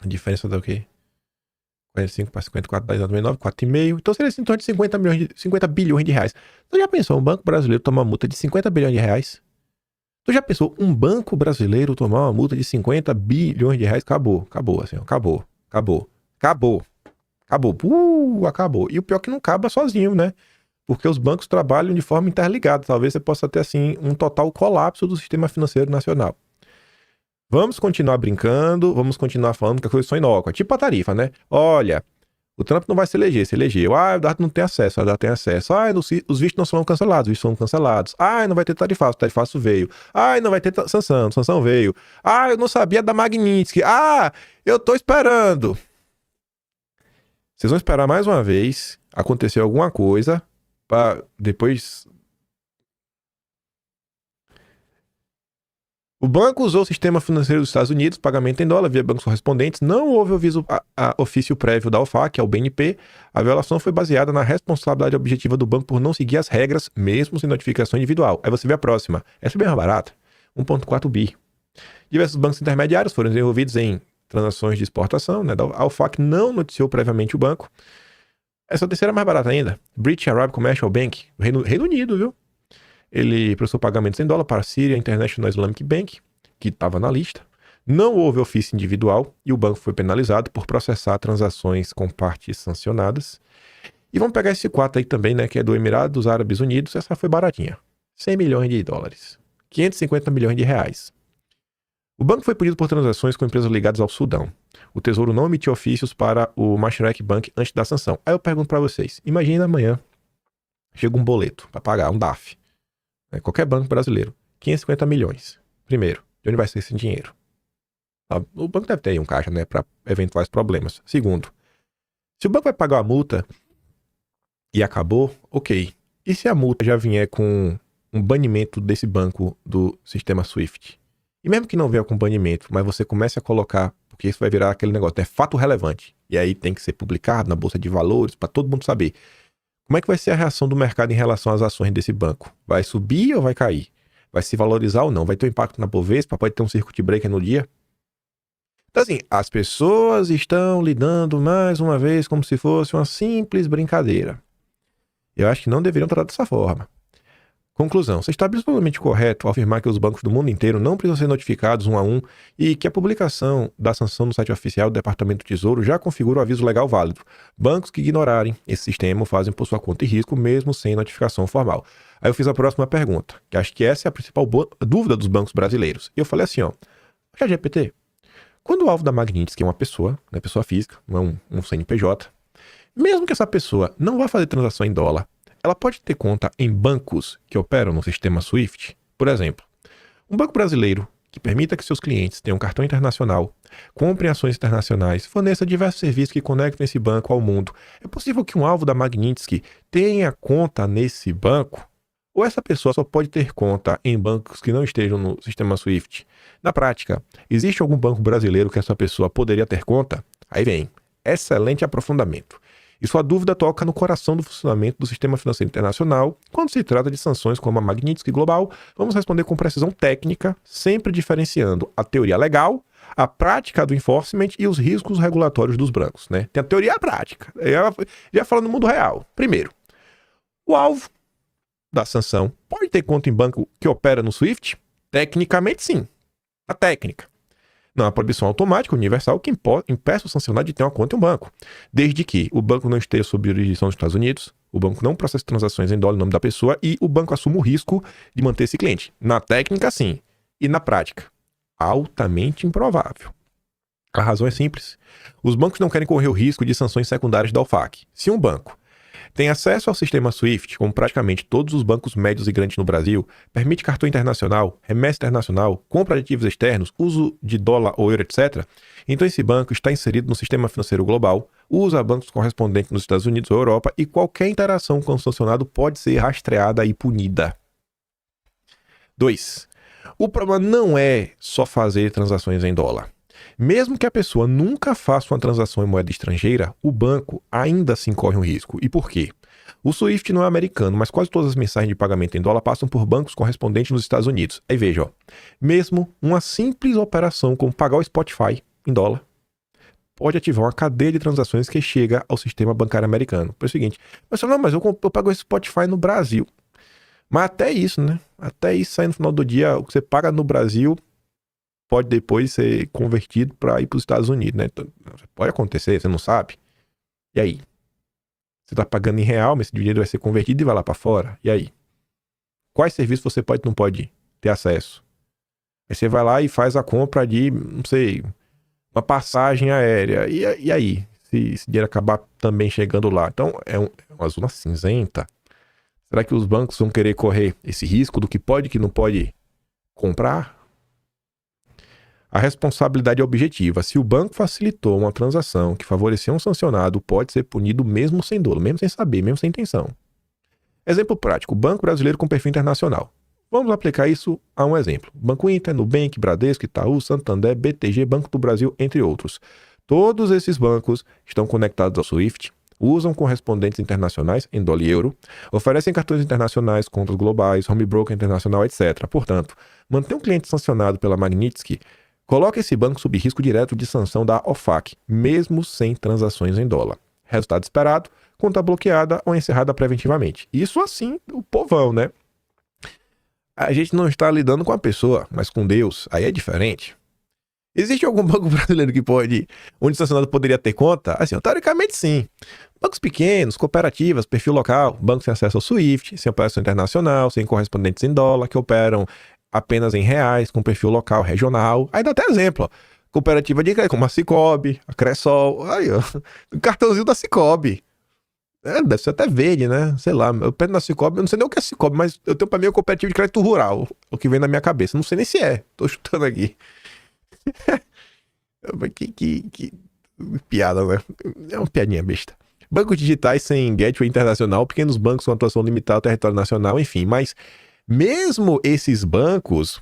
A diferença dá o quê? 45 para 54 dá exatamente 9, 4,5. Então seria em torno de 50 bilhões de reais. Tu já pensou um banco brasileiro tomar uma multa de 50 bilhões de reais? Tu já pensou um banco brasileiro tomar uma multa de 50 bilhões de reais? Acabou, assim, acabou. Acabou. E o pior é que não acaba sozinho, né? Porque os bancos trabalham de forma interligada. Talvez você possa ter, assim, um total colapso do sistema financeiro nacional. Vamos continuar brincando, vamos continuar falando que a coisa é só inócua. Tipo a tarifa, né? Olha, o Trump não vai se elegeu. O Dart não tem acesso, o Dart tem acesso. Os vistos não serão cancelados, os vistos foram cancelados. Não vai ter tarifaço, o tarifaço veio. Não vai ter sanção veio. Eu não sabia da Magnitsky. Eu tô esperando. Vocês vão esperar mais uma vez acontecer alguma coisa para depois... O banco usou o sistema financeiro dos Estados Unidos, pagamento em dólar via bancos correspondentes, não houve ofício prévio da OFAC, que é o BNP. A violação foi baseada na responsabilidade objetiva do banco por não seguir as regras, mesmo sem notificação individual. Aí você vê a próxima. Essa é bem mais barata, 1,4 bi. Diversos bancos intermediários foram envolvidos em transações de exportação, né? A OFAC não noticiou previamente o banco. Essa terceira é mais barata ainda. British Arab Commercial Bank, Reino Unido, viu? Ele prestou pagamentos em dólar para a Syria International Islamic Bank, que estava na lista. Não houve ofício individual e o banco foi penalizado por processar transações com partes sancionadas. E vamos pegar esse 4 aí também, né, que é do Emirados Árabes Unidos. Essa foi baratinha. 100 milhões de dólares. 550 milhões de reais. O banco foi punido por transações com empresas ligadas ao Sudão. O Tesouro não emitiu ofícios para o Mashreq Bank antes da sanção. Aí eu pergunto para vocês, imagina amanhã chega um boleto para pagar, um DAF. Qualquer banco brasileiro, 550 milhões. Primeiro, de onde vai ser esse dinheiro? O banco deve ter aí um caixa, né, para eventuais problemas. Segundo, se o banco vai pagar a multa e acabou, ok. E se a multa já vier com um banimento desse banco do sistema SWIFT? E mesmo que não venha com banimento, mas você comece a colocar, porque isso vai virar aquele negócio, é fato relevante. E aí tem que ser publicado na Bolsa de Valores para todo mundo saber. Como é que vai ser a reação do mercado em relação às ações desse banco? Vai subir ou vai cair? Vai se valorizar ou não? Vai ter um impacto na Bovespa? Pode ter um circuit breaker no dia? Então assim, as pessoas estão lidando mais uma vez como se fosse uma simples brincadeira. Eu acho que não deveriam tratar dessa forma. Conclusão, você está absolutamente correto ao afirmar que os bancos do mundo inteiro não precisam ser notificados um a um e que a publicação da sanção no site oficial do Departamento do Tesouro já configura o aviso legal válido. Bancos que ignorarem esse sistema o fazem por sua conta e risco, mesmo sem notificação formal. Aí eu fiz a próxima pergunta, que acho que essa é a principal dúvida dos bancos brasileiros. E eu falei assim, ChatGPT, quando o alvo da Magnitsky é uma pessoa, né, pessoa física, não é um CNPJ, mesmo que essa pessoa não vá fazer transação em dólar, ela pode ter conta em bancos que operam no sistema SWIFT. Por exemplo, um banco brasileiro que permita que seus clientes tenham cartão internacional, comprem ações internacionais, forneça diversos serviços que conectem esse banco ao mundo. É possível que um alvo da Magnitsky tenha conta nesse banco? Ou essa pessoa só pode ter conta em bancos que não estejam no sistema SWIFT? Na prática, existe algum banco brasileiro que essa pessoa poderia ter conta? Aí vem, excelente aprofundamento. E sua dúvida toca no coração do funcionamento do sistema financeiro internacional. Quando se trata de sanções como a Magnitsky Global, vamos responder com precisão técnica, sempre diferenciando a teoria legal, a prática do enforcement e os riscos regulatórios dos bancos, né? Tem a teoria e a prática. Já falando no mundo real. Primeiro, o alvo da sanção pode ter conta em banco que opera no SWIFT? Tecnicamente, sim. A técnica. Não há proibição automática universal que impeça o sancionado de ter uma conta em um banco, desde que o banco não esteja sob jurisdição dos Estados Unidos, o banco não processe transações em dólar em nome da pessoa e o banco assuma o risco de manter esse cliente. Na técnica, sim. E na prática, altamente improvável. A razão é simples. Os bancos não querem correr o risco de sanções secundárias da OFAC. Se um banco tem acesso ao sistema SWIFT, como praticamente todos os bancos médios e grandes no Brasil, permite cartão internacional, remessa internacional, compra de ativos externos, uso de dólar ou euro, etc., então esse banco está inserido no sistema financeiro global, usa bancos correspondentes nos Estados Unidos ou Europa e qualquer interação com o sancionado pode ser rastreada e punida. 2. O problema não é só fazer transações em dólar. Mesmo que a pessoa nunca faça uma transação em moeda estrangeira, o banco ainda assim corre um risco. E por quê? O SWIFT não é americano, mas quase todas as mensagens de pagamento em dólar passam por bancos correspondentes nos Estados Unidos. Aí veja, ó, mesmo uma simples operação como pagar o Spotify em dólar pode ativar uma cadeia de transações que chega ao sistema bancário americano. É o seguinte, mas eu pago esse Spotify no Brasil. Mas até isso, né? Até isso aí no final do dia, o que você paga no Brasil pode depois ser convertido para ir para os Estados Unidos, né? Então, pode acontecer, você não sabe. E aí? Você está pagando em real, mas esse dinheiro vai ser convertido e vai lá para fora. E aí? Quais serviços você não pode ter acesso? Aí você vai lá e faz a compra de, não sei, uma passagem aérea. E aí? Se esse dinheiro acabar também chegando lá. Então, é uma zona cinzenta. Será que os bancos vão querer correr esse risco do que pode e que não pode comprar? A responsabilidade é objetiva. Se o banco facilitou uma transação que favoreceu um sancionado, pode ser punido mesmo sem dolo, mesmo sem saber, mesmo sem intenção. Exemplo prático, Banco Brasileiro com perfil internacional. Vamos aplicar isso a um exemplo. Banco Inter, Nubank, Bradesco, Itaú, Santander, BTG, Banco do Brasil, entre outros. Todos esses bancos estão conectados ao SWIFT, usam correspondentes internacionais em dólar e euro, oferecem cartões internacionais, contas globais, home broker internacional, etc. Portanto, manter um cliente sancionado pela Magnitsky coloca esse banco sob risco direto de sanção da OFAC, mesmo sem transações em dólar. Resultado esperado, conta bloqueada ou encerrada preventivamente. Isso assim, o povão, né? A gente não está lidando com a pessoa, mas com Deus. Aí é diferente. Existe algum banco brasileiro que pode, onde o sancionado poderia ter conta? Assim, teoricamente sim. Bancos pequenos, cooperativas, perfil local, bancos sem acesso ao SWIFT, sem operação internacional, sem correspondentes em dólar, que operam apenas em reais, com perfil local, regional. Aí dá até exemplo, ó. Cooperativa de crédito, como a Sicoob, a Cressol. Aí, ó. O cartãozinho da Sicoob. Deve ser até verde, né? Sei lá. Eu pego na Sicoob, eu não sei nem o que é Sicoob, mas eu tenho pra mim a cooperativa de crédito rural. O que vem na minha cabeça. Não sei nem se é. Tô chutando aqui. que piada, né? É uma piadinha besta. Bancos digitais sem gateway internacional, pequenos bancos com atuação limitada ao território nacional, enfim. Mas mesmo esses bancos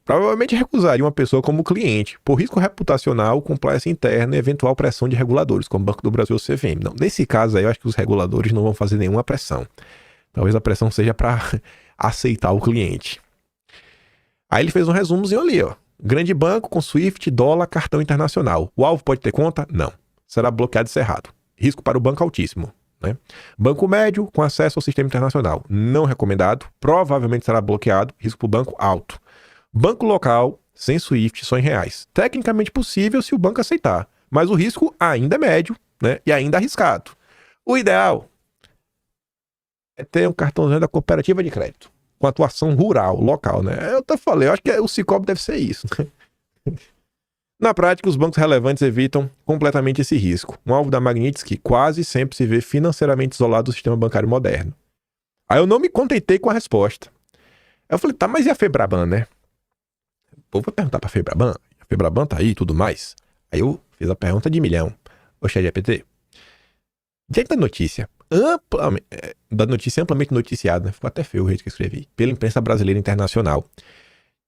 provavelmente recusariam uma pessoa como cliente, por risco reputacional, compliance interna e eventual pressão de reguladores, como o Banco do Brasil ou o CVM. Não, nesse caso aí, eu acho que os reguladores não vão fazer nenhuma pressão. Talvez a pressão seja para aceitar o cliente. Aí ele fez um resumozinho ali, ó. Grande banco com SWIFT, dólar, cartão internacional. O alvo pode ter conta? Não. Será bloqueado e cerrado. Risco para o banco altíssimo, né? Banco médio com acesso ao sistema internacional. Não recomendado. Provavelmente será bloqueado. Risco para o banco alto. Banco local, sem SWIFT, só em reais. Tecnicamente possível se o banco aceitar. Mas o risco ainda é médio, né? E ainda arriscado. O ideal é ter um cartãozinho da cooperativa de crédito. Com atuação rural, local, né? Eu até falei, eu acho que o Sicoob deve ser isso, né? Na prática, os bancos relevantes evitam completamente esse risco. Um alvo da Magnitsky quase sempre se vê financeiramente isolado do sistema bancário moderno. Aí eu não me contentei com a resposta. Eu falei, tá, mas e a Febraban, né? Eu vou perguntar pra Febraban. A Febraban tá aí e tudo mais. Aí eu fiz a pergunta de milhão. Ô, ChatGPT, diante da notícia amplamente noticiada, né? Ficou até feio o jeito que eu escrevi, pela imprensa brasileira e internacional.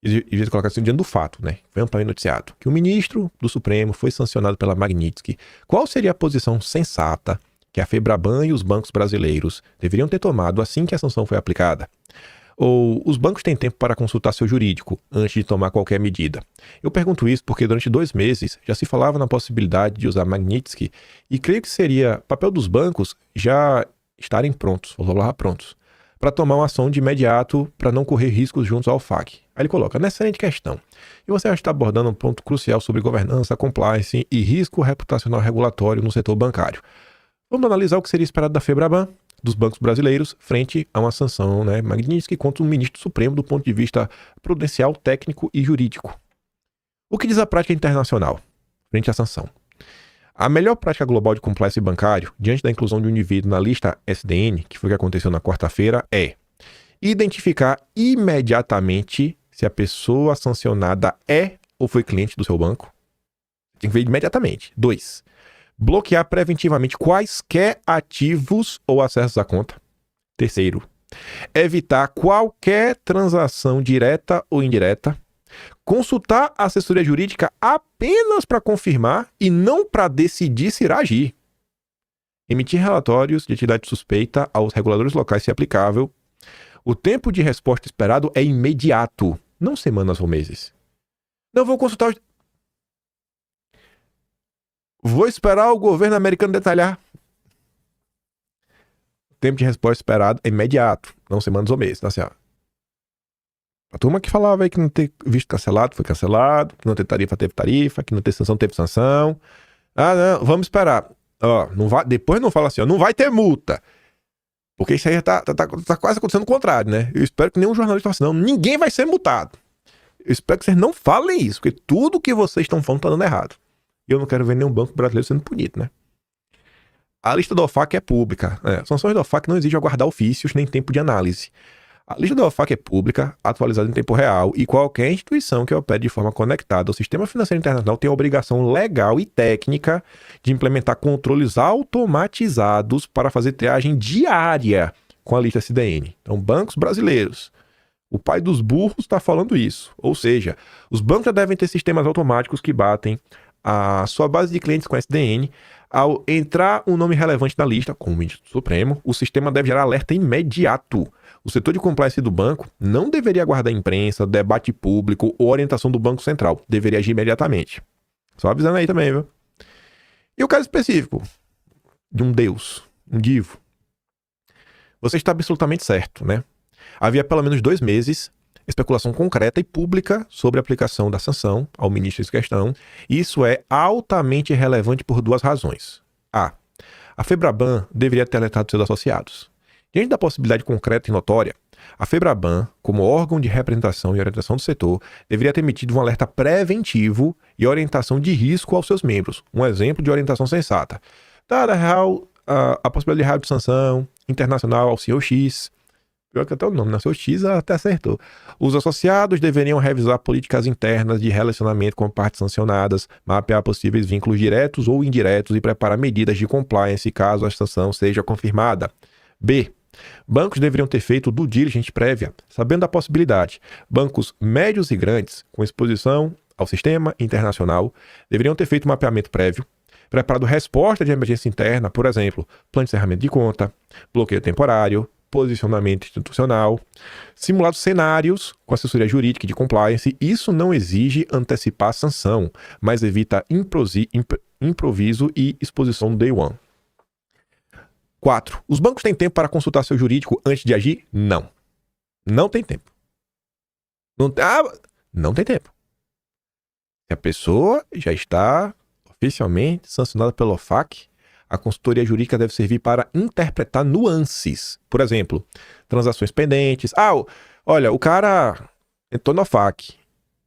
E devia colocar assim diante do fato, né? Foi amplamente noticiado que o ministro do Supremo foi sancionado pela Magnitsky. Qual seria a posição sensata que a Febraban e os bancos brasileiros deveriam ter tomado assim que a sanção foi aplicada? Ou os bancos têm tempo para consultar seu jurídico antes de tomar qualquer medida? Eu pergunto isso porque durante 2 meses já se falava na possibilidade de usar Magnitsky e creio que seria papel dos bancos já estarem prontos, para tomar uma ação de imediato para não correr riscos juntos ao FAC. Aí ele coloca, na excelente questão, e você está abordando um ponto crucial sobre governança, compliance e risco reputacional regulatório no setor bancário. Vamos analisar o que seria esperado da Febraban, dos bancos brasileiros, frente a uma sanção Magnitsky contra um ministro supremo do ponto de vista prudencial, técnico e jurídico. O que diz a prática internacional frente à sanção? A melhor prática global de compliance bancário, diante da inclusão de um indivíduo na lista SDN, que foi o que aconteceu na quarta-feira, é identificar imediatamente se a pessoa sancionada é ou foi cliente do seu banco. Tem que ver imediatamente. 2. Bloquear preventivamente quaisquer ativos ou acessos à conta. 3. Evitar qualquer transação direta ou indireta. Consultar a assessoria jurídica apenas para confirmar e não para decidir se irá agir. Emitir relatórios de atividade suspeita aos reguladores locais se aplicável. O tempo de resposta esperado é imediato, não semanas ou meses. Não vou consultar Vou esperar o governo americano detalhar. O tempo de resposta esperado é imediato, não semanas ou meses. Então, assim, ó, a turma que falava aí que não ter visto cancelado, foi cancelado, que não ter tarifa, teve tarifa, que não ter sanção, teve sanção. Ah, não, vamos esperar. Ó, não vai, depois não fala assim, ó, não vai ter multa. Porque isso aí tá quase acontecendo o contrário, né? Eu espero que nenhum jornalista fale assim, não, ninguém vai ser multado. Eu espero que vocês não falem isso, porque tudo que vocês estão falando tá dando errado. E eu não quero ver nenhum banco brasileiro sendo punido, né? A lista do OFAC é pública. Sanções do OFAC não exigem aguardar ofícios nem tempo de análise. A lista do OFAC é pública, atualizada em tempo real, e qualquer instituição que opere de forma conectada ao sistema financeiro internacional tem a obrigação legal e técnica de implementar controles automatizados para fazer triagem diária com a lista SDN. Então, bancos brasileiros. O pai dos burros está falando isso. Ou seja, os bancos já devem ter sistemas automáticos que batem a sua base de clientes com SDN. Ao entrar um nome relevante na lista, como o Ministro Supremo, o sistema deve gerar alerta imediato. O setor de compliance do banco não deveria aguardar imprensa, debate público ou orientação do Banco Central. Deveria agir imediatamente. Só avisando aí também, viu? E o caso específico de um deus, um divo. Você está absolutamente certo, né? Havia pelo menos 2 meses especulação concreta e pública sobre a aplicação da sanção ao ministro em questão. E isso é altamente relevante por 2 razões. A Febraban deveria ter alertado seus associados. Diante da possibilidade concreta e notória, a Febraban, como órgão de representação e orientação do setor, deveria ter emitido um alerta preventivo e orientação de risco aos seus membros. Um exemplo de orientação sensata. Dada a possibilidade real de sanção internacional ao senhor X, pior que até o nome, né? Seu X até acertou. Os associados deveriam revisar políticas internas de relacionamento com partes sancionadas, mapear possíveis vínculos diretos ou indiretos e preparar medidas de compliance caso a sanção seja confirmada. B. Bancos deveriam ter feito due diligence prévia, sabendo da possibilidade. Bancos médios e grandes, com exposição ao sistema internacional, deveriam ter feito mapeamento prévio, preparado resposta de emergência interna, por exemplo, plano de encerramento de conta, bloqueio temporário, posicionamento institucional, simulado cenários com assessoria jurídica e de compliance. Isso não exige antecipar a sanção, mas evita improviso e exposição day one. 4. Os bancos têm tempo para consultar seu jurídico antes de agir? Não. Não tem tempo. Não tem tempo. Se a pessoa já está oficialmente sancionada pelo OFAC, a consultoria jurídica deve servir para interpretar nuances. Por exemplo, transações pendentes. Olha, o cara entrou no OFAC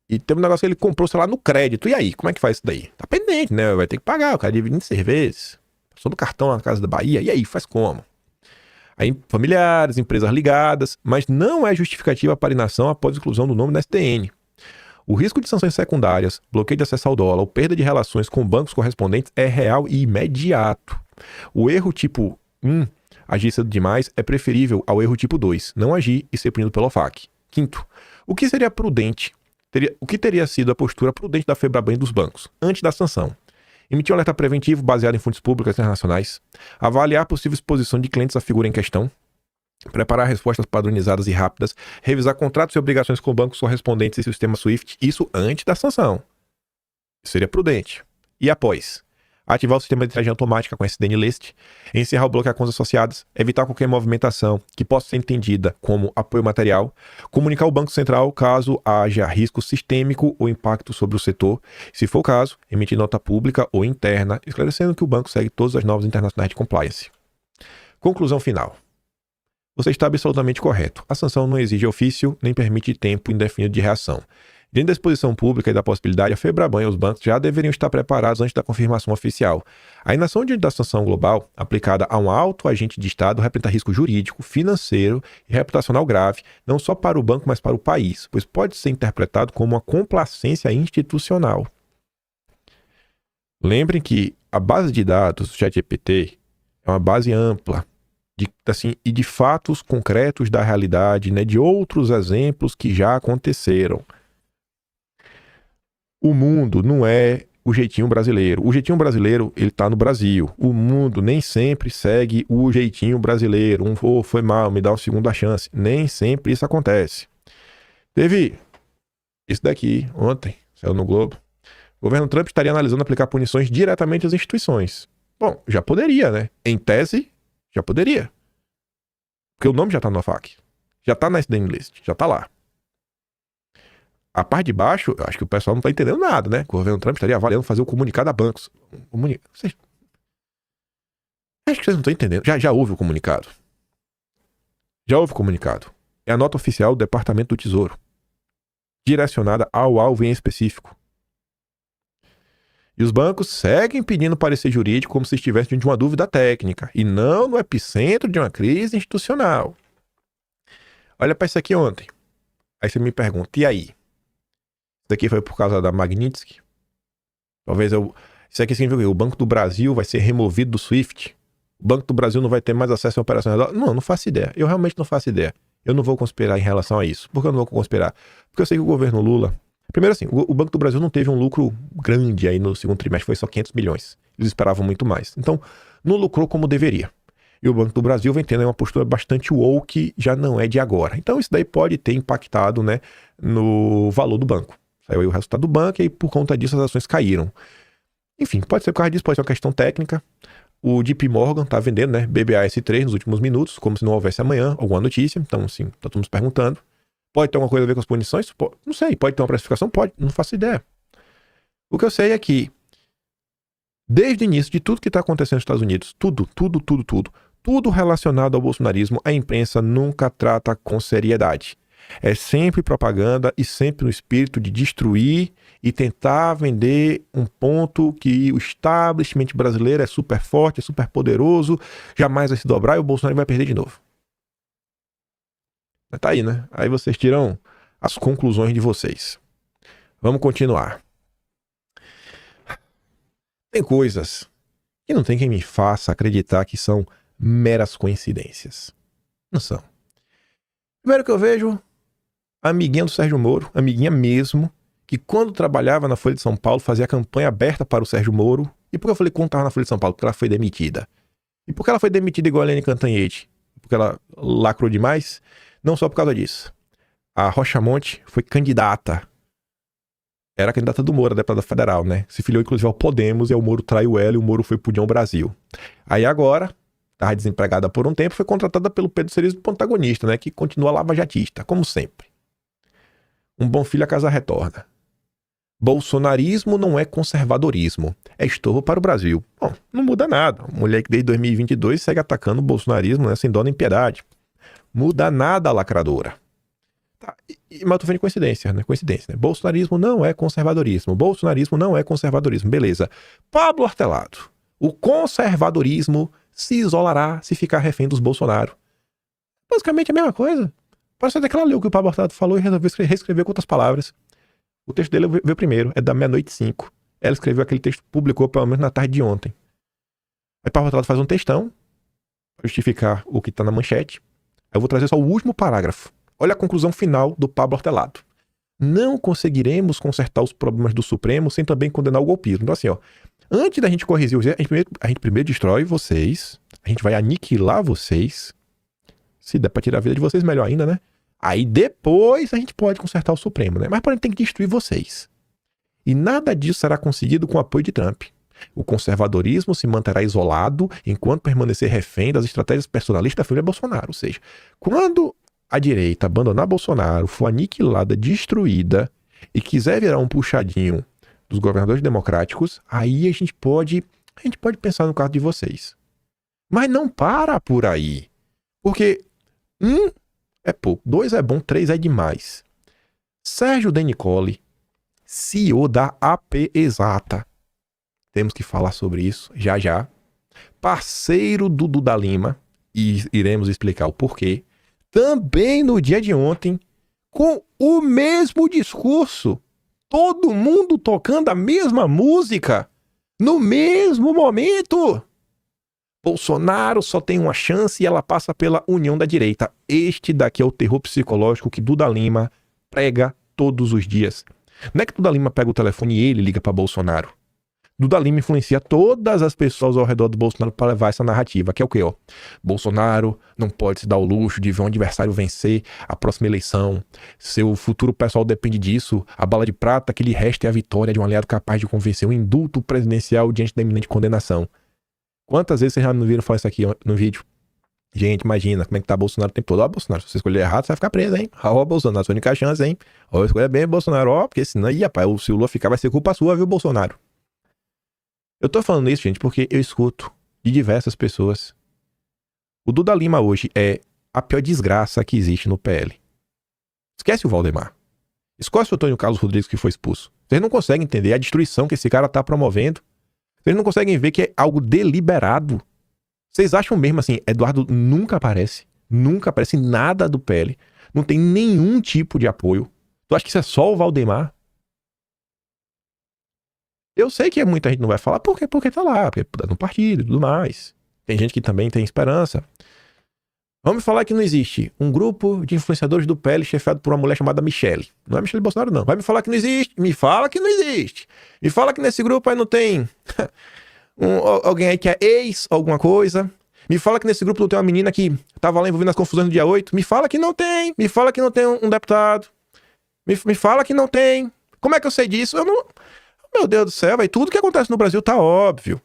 e tem um negócio que ele comprou, sei lá, no crédito. E aí, como é que faz isso daí? Tá pendente, né? Vai ter que pagar, o cara divide em 6 vezes. Passou no cartão na Casa da Bahia, e aí, faz como? Aí, familiares, empresas ligadas, mas não é justificativa para inação após a exclusão do nome da SDN. O risco de sanções secundárias, bloqueio de acesso ao dólar ou perda de relações com bancos correspondentes é real e imediato. O erro tipo 1, agir cedo demais, é preferível ao erro tipo 2, não agir e ser punido pelo OFAC. 5º, o que seria prudente? O que teria sido a postura prudente da Febraban e dos bancos antes da sanção? emitir um alerta preventivo baseado em fontes públicas internacionais, avaliar a possível exposição de clientes à figura em questão, preparar respostas padronizadas e rápidas, revisar contratos e obrigações com bancos correspondentes e sistema SWIFT, isso antes da sanção. Seria prudente. E após? Ativar o sistema de triagem automática com SDN List, encerrar o bloqueio a contas associadas, evitar qualquer movimentação que possa ser entendida como apoio material, comunicar ao Banco Central caso haja risco sistêmico ou impacto sobre o setor, se for o caso, emitir nota pública ou interna, esclarecendo que o banco segue todas as normas internacionais de compliance. Conclusão final. Você está absolutamente correto. A sanção não exige ofício nem permite tempo indefinido de reação. Diante da exposição pública e da possibilidade, a FEBRABAN e os bancos já deveriam estar preparados antes da confirmação oficial. A inação diante da sanção global, aplicada a um alto agente de Estado, representa risco jurídico, financeiro e reputacional grave, não só para o banco, mas para o país, pois pode ser interpretado como uma complacência institucional. Lembrem que a base de dados do ChatGPT é uma base ampla, e de fatos concretos da realidade, né, de outros exemplos que já aconteceram. O mundo não é o jeitinho brasileiro. O jeitinho brasileiro, ele tá no Brasil. O mundo nem sempre segue o jeitinho brasileiro. Foi mal, me dá uma segunda chance. Nem sempre isso acontece. Teve isso daqui, ontem, saiu no Globo. O governo Trump estaria analisando aplicar punições diretamente às instituições. Bom, já poderia, né? Em tese, já poderia. Porque o nome já tá no FAQ. Já tá na SDN List, já tá lá. A parte de baixo, eu acho que o pessoal não tá entendendo nada, né? O governo Trump estaria avaliando fazer o comunicado a bancos. Acho que vocês não estão entendendo. Já houve o comunicado. Já houve o comunicado. É a nota oficial do Departamento do Tesouro, direcionada ao alvo em específico. E os bancos seguem pedindo parecer jurídico como se estivesse diante de uma dúvida técnica, e não no epicentro de uma crise institucional. Olha para isso aqui ontem. Aí você me pergunta, e aí? Isso aqui foi por causa da Magnitsky? Talvez isso aqui significa que o Banco do Brasil vai ser removido do SWIFT? O Banco do Brasil não vai ter mais acesso a operações? Não faço ideia. Eu realmente não faço ideia. Eu não vou conspirar em relação a isso. Por que eu não vou conspirar? Porque eu sei que o governo Lula... Primeiro assim, o Banco do Brasil não teve um lucro grande aí no segundo trimestre, foi só 500 milhões. Eles esperavam muito mais. Então, não lucrou como deveria. E o Banco do Brasil vem tendo uma postura bastante woke, já não é de agora. Então, isso daí pode ter impactado, né, no valor do banco. Saiu aí o resultado do banco e por conta disso as ações caíram. Enfim, pode ser por causa disso, pode ser uma questão técnica. O JP Morgan tá vendendo, né, BBAS3 nos últimos minutos, como se não houvesse amanhã alguma notícia. Então, assim, tá todo mundo se perguntando. Pode ter alguma coisa a ver com as punições? Não sei. Pode ter uma precificação? Pode. Não faço ideia. O que eu sei é que, desde o início de tudo que está acontecendo nos Estados Unidos, tudo relacionado ao bolsonarismo, a imprensa nunca trata com seriedade. É sempre propaganda e sempre no espírito de destruir e tentar vender um ponto que o establishment brasileiro é super forte, é super poderoso, jamais vai se dobrar e o Bolsonaro vai perder de novo. Tá aí, né? Aí vocês tiram as conclusões de vocês. Vamos continuar. Tem coisas que não tem quem me faça acreditar que são meras coincidências. Não são. Primeiro que eu vejo, a amiguinha do Sérgio Moro, amiguinha mesmo, que quando trabalhava na Folha de São Paulo fazia campanha aberta para o Sérgio Moro. E por que eu falei quando estava na Folha de São Paulo? Porque ela foi demitida. E por que ela foi demitida igual a Helene Cantanhete? Porque ela lacrou demais? Não só por causa disso. A Rocha Monte foi candidata. Era candidata do Moro, a deputada federal, né? Se filiou inclusive ao Podemos e o Moro traiu ela e o Moro foi pro União Brasil. Aí agora, estava desempregada por um tempo, foi contratada pelo Pedro Cerezo, protagonista, né? Que continua lavajatista, como sempre. Um bom filho a casa retorna. Bolsonarismo não é conservadorismo. É estorvo para o Brasil. Bom, não muda nada. Mulher que desde 2022 segue atacando o bolsonarismo, né? Sem dó nem piedade. Muda nada a lacradora. Tá, mas eu tô falando de coincidência, né? Coincidência, né? Bolsonarismo não é conservadorismo. Bolsonarismo não é conservadorismo. Beleza. Pablo Hortelado. O conservadorismo se isolará se ficar refém dos Bolsonaro. Basicamente a mesma coisa. Parece até que ela leu o que o Pablo Hortelado falou e resolveu reescrever com outras palavras. O texto dele veio primeiro, é da 00:05. Ela escreveu aquele texto, publicou pelo menos na tarde de ontem. Aí o Pablo Hortelado faz um textão para justificar o que tá na manchete. Eu vou trazer só o último parágrafo. Olha a conclusão final do Pablo Hortelado. Não conseguiremos consertar os problemas do Supremo sem também condenar o golpismo. Então assim, ó, Antes da gente corrigir os erros, a gente primeiro destrói vocês, a gente vai aniquilar vocês. Se der pra tirar a vida de vocês, melhor ainda, né? Aí depois a gente pode consertar o Supremo, né? Mas porém tem que destruir vocês. E nada disso será conseguido com o apoio de Trump. O conservadorismo se manterá isolado enquanto permanecer refém das estratégias personalistas da família Bolsonaro. Ou seja, quando a direita abandonar Bolsonaro, for aniquilada, destruída e quiser virar um puxadinho dos governadores democráticos, aí a gente pode pensar no caso de vocês. Mas não para por aí. Porque 1 é pouco, 2 é bom, 3 é demais. Sérgio Denicoli, CEO da AP Exata. Temos que falar sobre isso já já. Parceiro do Duda Lima, e iremos explicar o porquê. Também no dia de ontem, com o mesmo discurso. Todo mundo tocando a mesma música no mesmo momento. Bolsonaro só tem uma chance e ela passa pela união da direita. Este daqui é o terror psicológico que Duda Lima prega todos os dias. Não é que Duda Lima pega o telefone e ele liga para Bolsonaro. Duda Lima influencia todas as pessoas ao redor do Bolsonaro para levar essa narrativa, que é o quê? Bolsonaro não pode se dar o luxo de ver um adversário vencer a próxima eleição. Seu futuro pessoal depende disso. A bala de prata que lhe resta é a vitória de um aliado capaz de convencer um indulto presidencial diante da iminente condenação. Quantas vezes vocês já não viram falar isso aqui no vídeo? Gente, imagina como é que tá Bolsonaro o tempo todo. Ó, Bolsonaro, se você escolher errado, você vai ficar preso, hein? Ó, Bolsonaro, sua única chance, hein? Ó, escolha bem Bolsonaro, ó, porque senão, rapaz, se o Lula ficar, vai ser culpa sua, viu, Bolsonaro? Eu tô falando isso, gente, porque eu escuto de diversas pessoas. O Duda Lima hoje é a pior desgraça que existe no PL. Esquece o Valdemar. Esquece o Antônio Carlos Rodrigues que foi expulso. Vocês não conseguem entender a destruição que esse cara tá promovendo. Vocês não conseguem ver que é algo deliberado. Vocês acham mesmo assim, Eduardo nunca aparece nada do PL. Não tem nenhum tipo de apoio. Tu acha que isso é só o Valdemar? Eu sei que muita gente não vai falar, por quê? Porque tá lá, porque tá no partido e tudo mais. Tem gente que também tem esperança. Vamos falar que não existe um grupo de influenciadores do PL chefiado por uma mulher chamada Michele. Não é Michele Bolsonaro, não. Vai me falar que não existe. Me fala que não existe. Me fala que nesse grupo aí não tem alguém aí que é ex, alguma coisa. Me fala que nesse grupo não tem uma menina que tava lá envolvida nas confusões no dia 8. Me fala que não tem. Me fala que não tem um deputado. Me fala que não tem. Como é que eu sei disso? Eu não... Meu Deus do céu, véio, tudo que acontece no Brasil tá óbvio.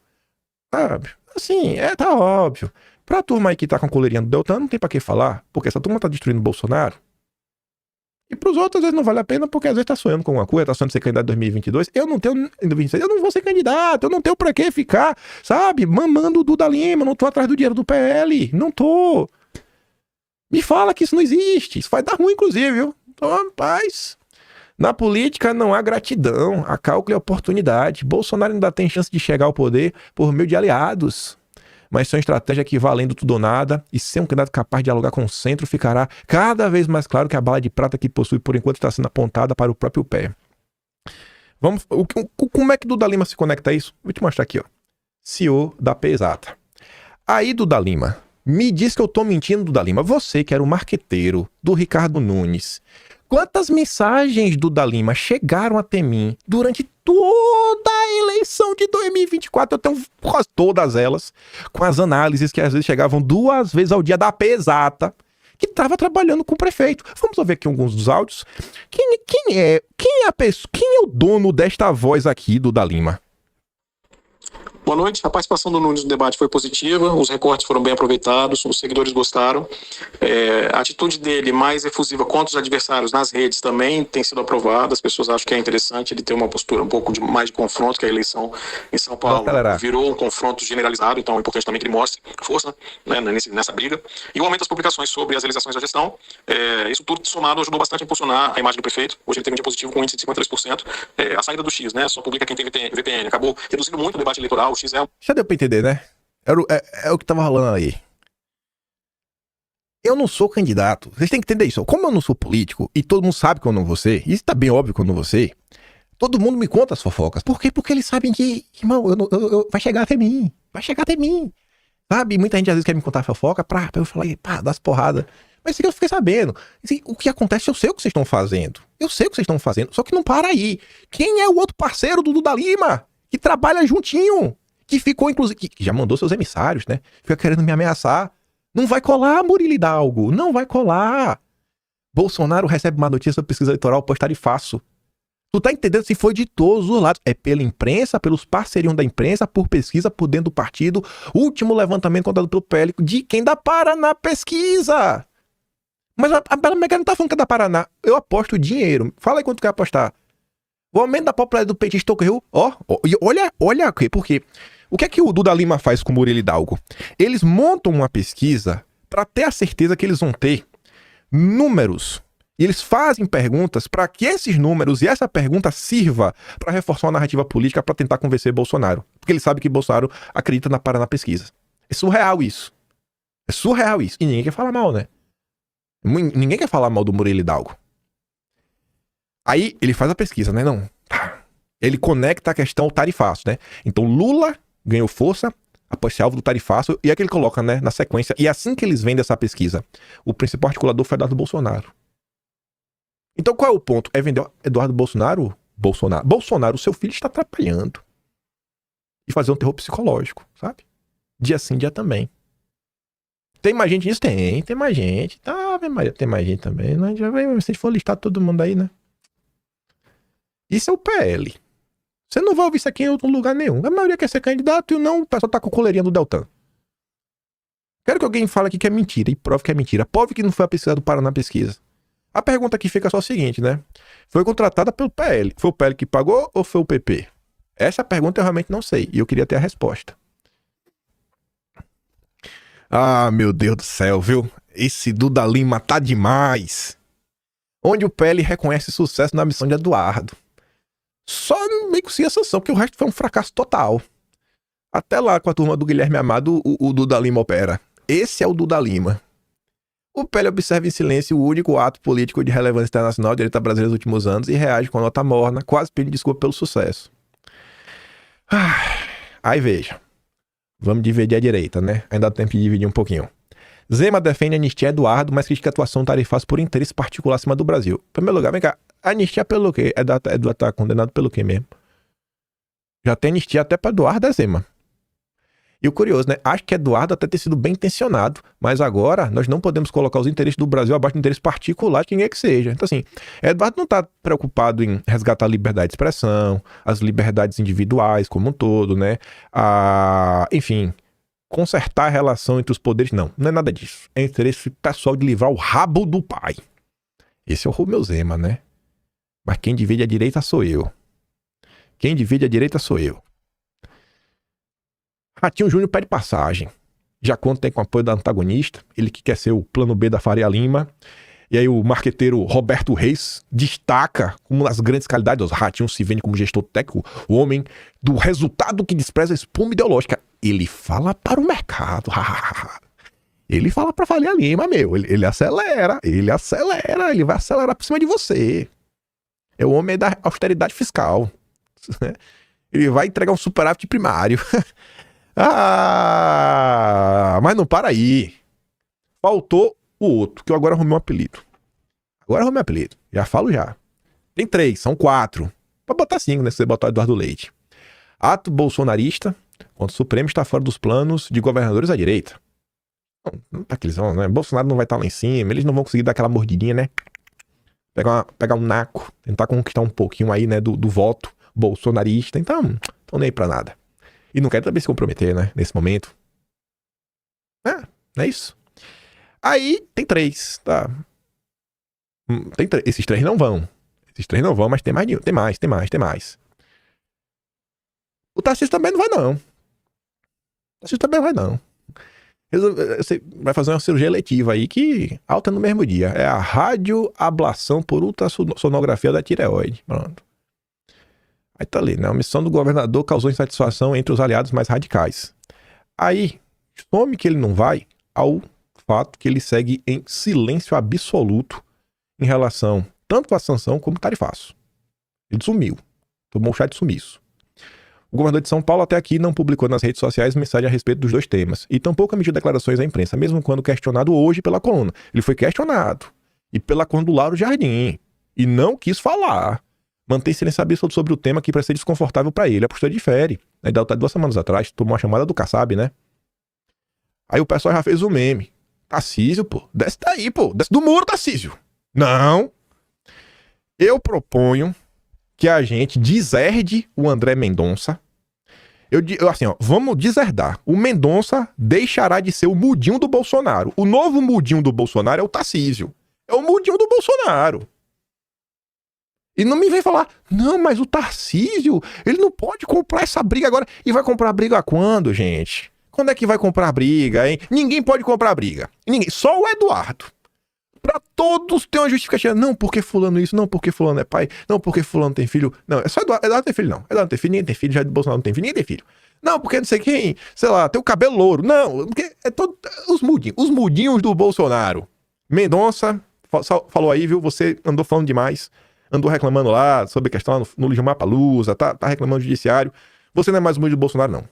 Sabe? Assim, tá óbvio. Pra turma aí que tá com a coleirinha do Deltan, não tem pra que falar, porque essa turma tá destruindo o Bolsonaro. E pros outros, às vezes, não vale a pena, porque às vezes tá sonhando com alguma coisa, tá sonhando ser candidato em 2022. Eu não tenho, em 2026, eu não vou ser candidato, eu não tenho pra que ficar, sabe, mamando o Duda Lima, não tô atrás do dinheiro do PL, não tô. Me fala que isso não existe, isso vai dar ruim, inclusive, viu? Então, rapaz... Na política não há gratidão, há cálculo e oportunidade. Bolsonaro ainda tem chance de chegar ao poder por meio de aliados. Mas são estratégia que valendo tudo ou nada, e ser um candidato capaz de dialogar com o centro ficará cada vez mais claro que a bala de prata que possui por enquanto está sendo apontada para o próprio pé. Como é que Duda Lima se conecta a isso? Vou te mostrar aqui, ó. CEO da AP Exata. Aí, Duda Lima, me diz que eu tô mentindo, Duda Lima. Você que era o marqueteiro do Ricardo Nunes. Quantas mensagens do Duda Lima chegaram até mim durante toda a eleição de 2024? Eu tenho quase todas elas, com as análises que às vezes chegavam 2 vezes ao dia da AP Exata, que estava trabalhando com o prefeito. Vamos ouvir aqui alguns dos áudios. Quem é a pessoa? Quem é o dono desta voz aqui, Duda Lima? Boa noite. A participação do Nunes no debate foi positiva, os recortes foram bem aproveitados, os seguidores gostaram. A atitude dele mais efusiva contra os adversários nas redes também tem sido aprovada. As pessoas acham que é interessante ele ter uma postura um pouco mais de confronto, que a eleição em São Paulo virou um confronto generalizado, então é importante também que ele mostre força, né, nessa briga. E o aumento das publicações sobre as realizações da gestão, isso tudo somado ajudou bastante a impulsionar a imagem do prefeito. Hoje ele teve um dia positivo com um índice de 53%. A saída do X, né, só publica quem tem VPN, acabou reduzindo muito o debate eleitoral. Já deu pra entender, né? É o que tava rolando aí. Eu não sou candidato. Vocês têm que entender isso. Como eu não sou político e todo mundo sabe que eu não vou ser, e isso tá bem óbvio que eu não vou ser, todo mundo me conta as fofocas. Por quê? Porque eles sabem que, irmão, vai chegar até mim. Vai chegar até mim. Sabe? Muita gente às vezes quer me contar fofoca pra eu falar, pá, dar as porradas. Mas isso que eu fiquei sabendo. Assim, o que acontece, eu sei o que vocês estão fazendo. Eu sei o que vocês estão fazendo, só que não para aí. Quem é o outro parceiro do Duda Lima? que trabalha juntinho, que ficou, inclusive, que já mandou seus emissários, né? Fica querendo me ameaçar. Não vai colar, Murilo Hidalgo, não vai colar. Bolsonaro recebe uma notícia da pesquisa eleitoral pós-tarifaço. Tu tá entendendo? Se foi de todos os lados. É pela imprensa, pelos parceiros da imprensa, por pesquisa, por dentro do partido. Último levantamento contado pelo PL de quem dá Paraná pesquisa. Mas a Bela Mega não tá falando que é da Paraná. Eu aposto dinheiro. Fala aí quanto quer apostar. O aumento da popularidade do petista ocorreu. Olha aqui, porque o que é que o Duda Lima faz com o Murilo Hidalgo? Eles montam uma pesquisa para ter a certeza que eles vão ter números. E eles fazem perguntas para que esses números e essa pergunta sirva para reforçar uma narrativa política para tentar convencer Bolsonaro. Porque ele sabe que Bolsonaro acredita na Paraná pesquisa. É surreal isso. É surreal isso. E ninguém quer falar mal, né? Ninguém quer falar mal do Murilo Hidalgo. Aí ele faz a pesquisa, né? Não. Ele conecta a questão ao tarifaço, né? Então Lula ganhou força após ser alvo do tarifaço. E é que ele coloca, né, na sequência. E assim que eles vendem essa pesquisa, o principal articulador foi Eduardo Bolsonaro. Então qual é o ponto? É vender Eduardo Bolsonaro? Bolsonaro, seu filho está atrapalhando. E fazer um terror psicológico, sabe? Dia sim, dia também. Tem mais gente nisso? Tem mais gente. Tá, tem mais gente também. Né? Já vem, se a gente for listar todo mundo aí, né? Isso é o PL. Você não vai ouvir isso aqui em outro lugar nenhum. A maioria quer ser candidato e não, o pessoal tá com coleirinha do Deltan. Quero que alguém fale aqui que é mentira e prove que é mentira. Prove que não foi a pesquisa do Paraná Pesquisa. A pergunta aqui fica só a seguinte, né? Foi contratada pelo PL. Foi o PL que pagou ou foi o PP? Essa pergunta eu realmente não sei. E eu queria ter a resposta. Ah, meu Deus do céu, viu? Esse Duda Lima tá demais. Onde o PL reconhece sucesso na missão de Eduardo. Só meio que sem a sanção, porque o resto foi um fracasso total. Até lá com a turma do Guilherme Amado, o Duda Lima opera. Esse é o Duda Lima. O PL observa em silêncio o único ato político de relevância internacional da direita brasileira dos últimos anos e reage com a nota morna, quase pedindo desculpa pelo sucesso. Aí veja. Vamos dividir a direita, né? Ainda dá tempo de dividir um pouquinho. Zema defende a anistia a Eduardo, mas critica a atuação tarifaço por interesse particular acima do Brasil. Em primeiro lugar, vem cá. Anistia pelo quê? Eduardo tá condenado pelo quê mesmo? Já tem anistia até pra Eduardo, é Zema. E o curioso, né? Acho que Eduardo até ter sido bem intencionado, mas agora nós não podemos colocar os interesses do Brasil abaixo do interesse particular de quem é que seja. Então, assim, Eduardo não está preocupado em resgatar a liberdade de expressão, as liberdades individuais como um todo, né? Enfim, consertar a relação entre os poderes. Não é nada disso. É interesse pessoal de livrar o rabo do pai. Esse é o Romeu Zema, né? Mas quem divide a direita sou eu. Quem divide a direita sou eu. Ratinho Júnior pede passagem. Já conta tem com o apoio da antagonista, ele que quer ser o plano B da Faria Lima. E aí o marqueteiro Roberto Reis destaca como uma das grandes qualidades. O Ratinho se vende como gestor técnico, o homem do resultado que despreza a espuma ideológica. Ele fala para o mercado. Ele fala para Faria Lima, meu. Ele acelera, ele vai acelerar por cima de você. É o homem da austeridade fiscal. Ele vai entregar um superávit primário. Mas não para aí. Faltou o outro, que eu agora arrumei um apelido. Já falo já. Tem 3, são 4. Pode botar 5, né? Se você botar Eduardo Leite. Ato bolsonarista contra o Supremo está fora dos planos de governadores à direita. Não tá que eles vão, né? Bolsonaro não vai estar lá em cima, eles não vão conseguir dar aquela mordidinha, né? Pegar um naco, tentar conquistar um pouquinho aí, né, do voto bolsonarista. Então, nem aí pra nada. E não quero também se comprometer, né? Nesse momento. Não é isso? Aí tem 3, tá? Esses 3 não vão. Mas tem mais. O Tarcísio também não vai, não. Você vai fazer uma cirurgia eletiva aí que alta no mesmo dia. É a radioablação por ultrassonografia da tireoide. Pronto. Aí tá ali, né? A missão do governador causou insatisfação entre os aliados mais radicais. Aí, some que ele não vai ao fato que ele segue em silêncio absoluto em relação tanto à sanção como ao tarifaço. Ele sumiu. Tomou um chá de sumiço. O governador de São Paulo até aqui não publicou nas redes sociais mensagem a respeito dos 2 temas. E tampouco emitiu declarações à imprensa, mesmo quando questionado hoje pela coluna. Ele foi questionado. E pela coluna do Lauro Jardim. E não quis falar. Mantém silêncio absoluto sobre o tema que parece ser desconfortável pra ele. A postura difere. Aí, 2 semanas atrás, tomou uma chamada do Kassab, né? Aí o pessoal já fez o meme. Tarcísio, pô, desce daí, pô. Desce do muro, Tarcísio. Não. Eu proponho que a gente deserde o André Mendonça. Assim, ó, vamos deserdar. O Mendonça deixará de ser o mudinho do Bolsonaro. O novo mudinho do Bolsonaro é o Tarcísio. É o mudinho do Bolsonaro. E não me vem falar, não, mas o Tarcísio, ele não pode comprar essa briga agora. E vai comprar briga quando, gente? Quando é que vai comprar briga, hein? Ninguém pode comprar briga. Ninguém. Só o Eduardo. Pra todos tem uma justificativa. Não, porque fulano isso. Não, porque fulano é pai. Não, porque fulano tem filho. Não, é só Eduardo. Eduardo tem filho, não. Eduardo não tem filho, ninguém tem filho. Já de Bolsonaro não tem filho, ninguém tem filho. Não, porque não sei quem, sei lá, tem o cabelo louro. Não, porque é todo... Os mudinhos do Bolsonaro. Mendonça, falou aí, viu? Você andou falando demais. Andou reclamando lá sobre a questão lá no Lijamapalooza, tá reclamando do judiciário. Você não é mais o mudinho do Bolsonaro, não.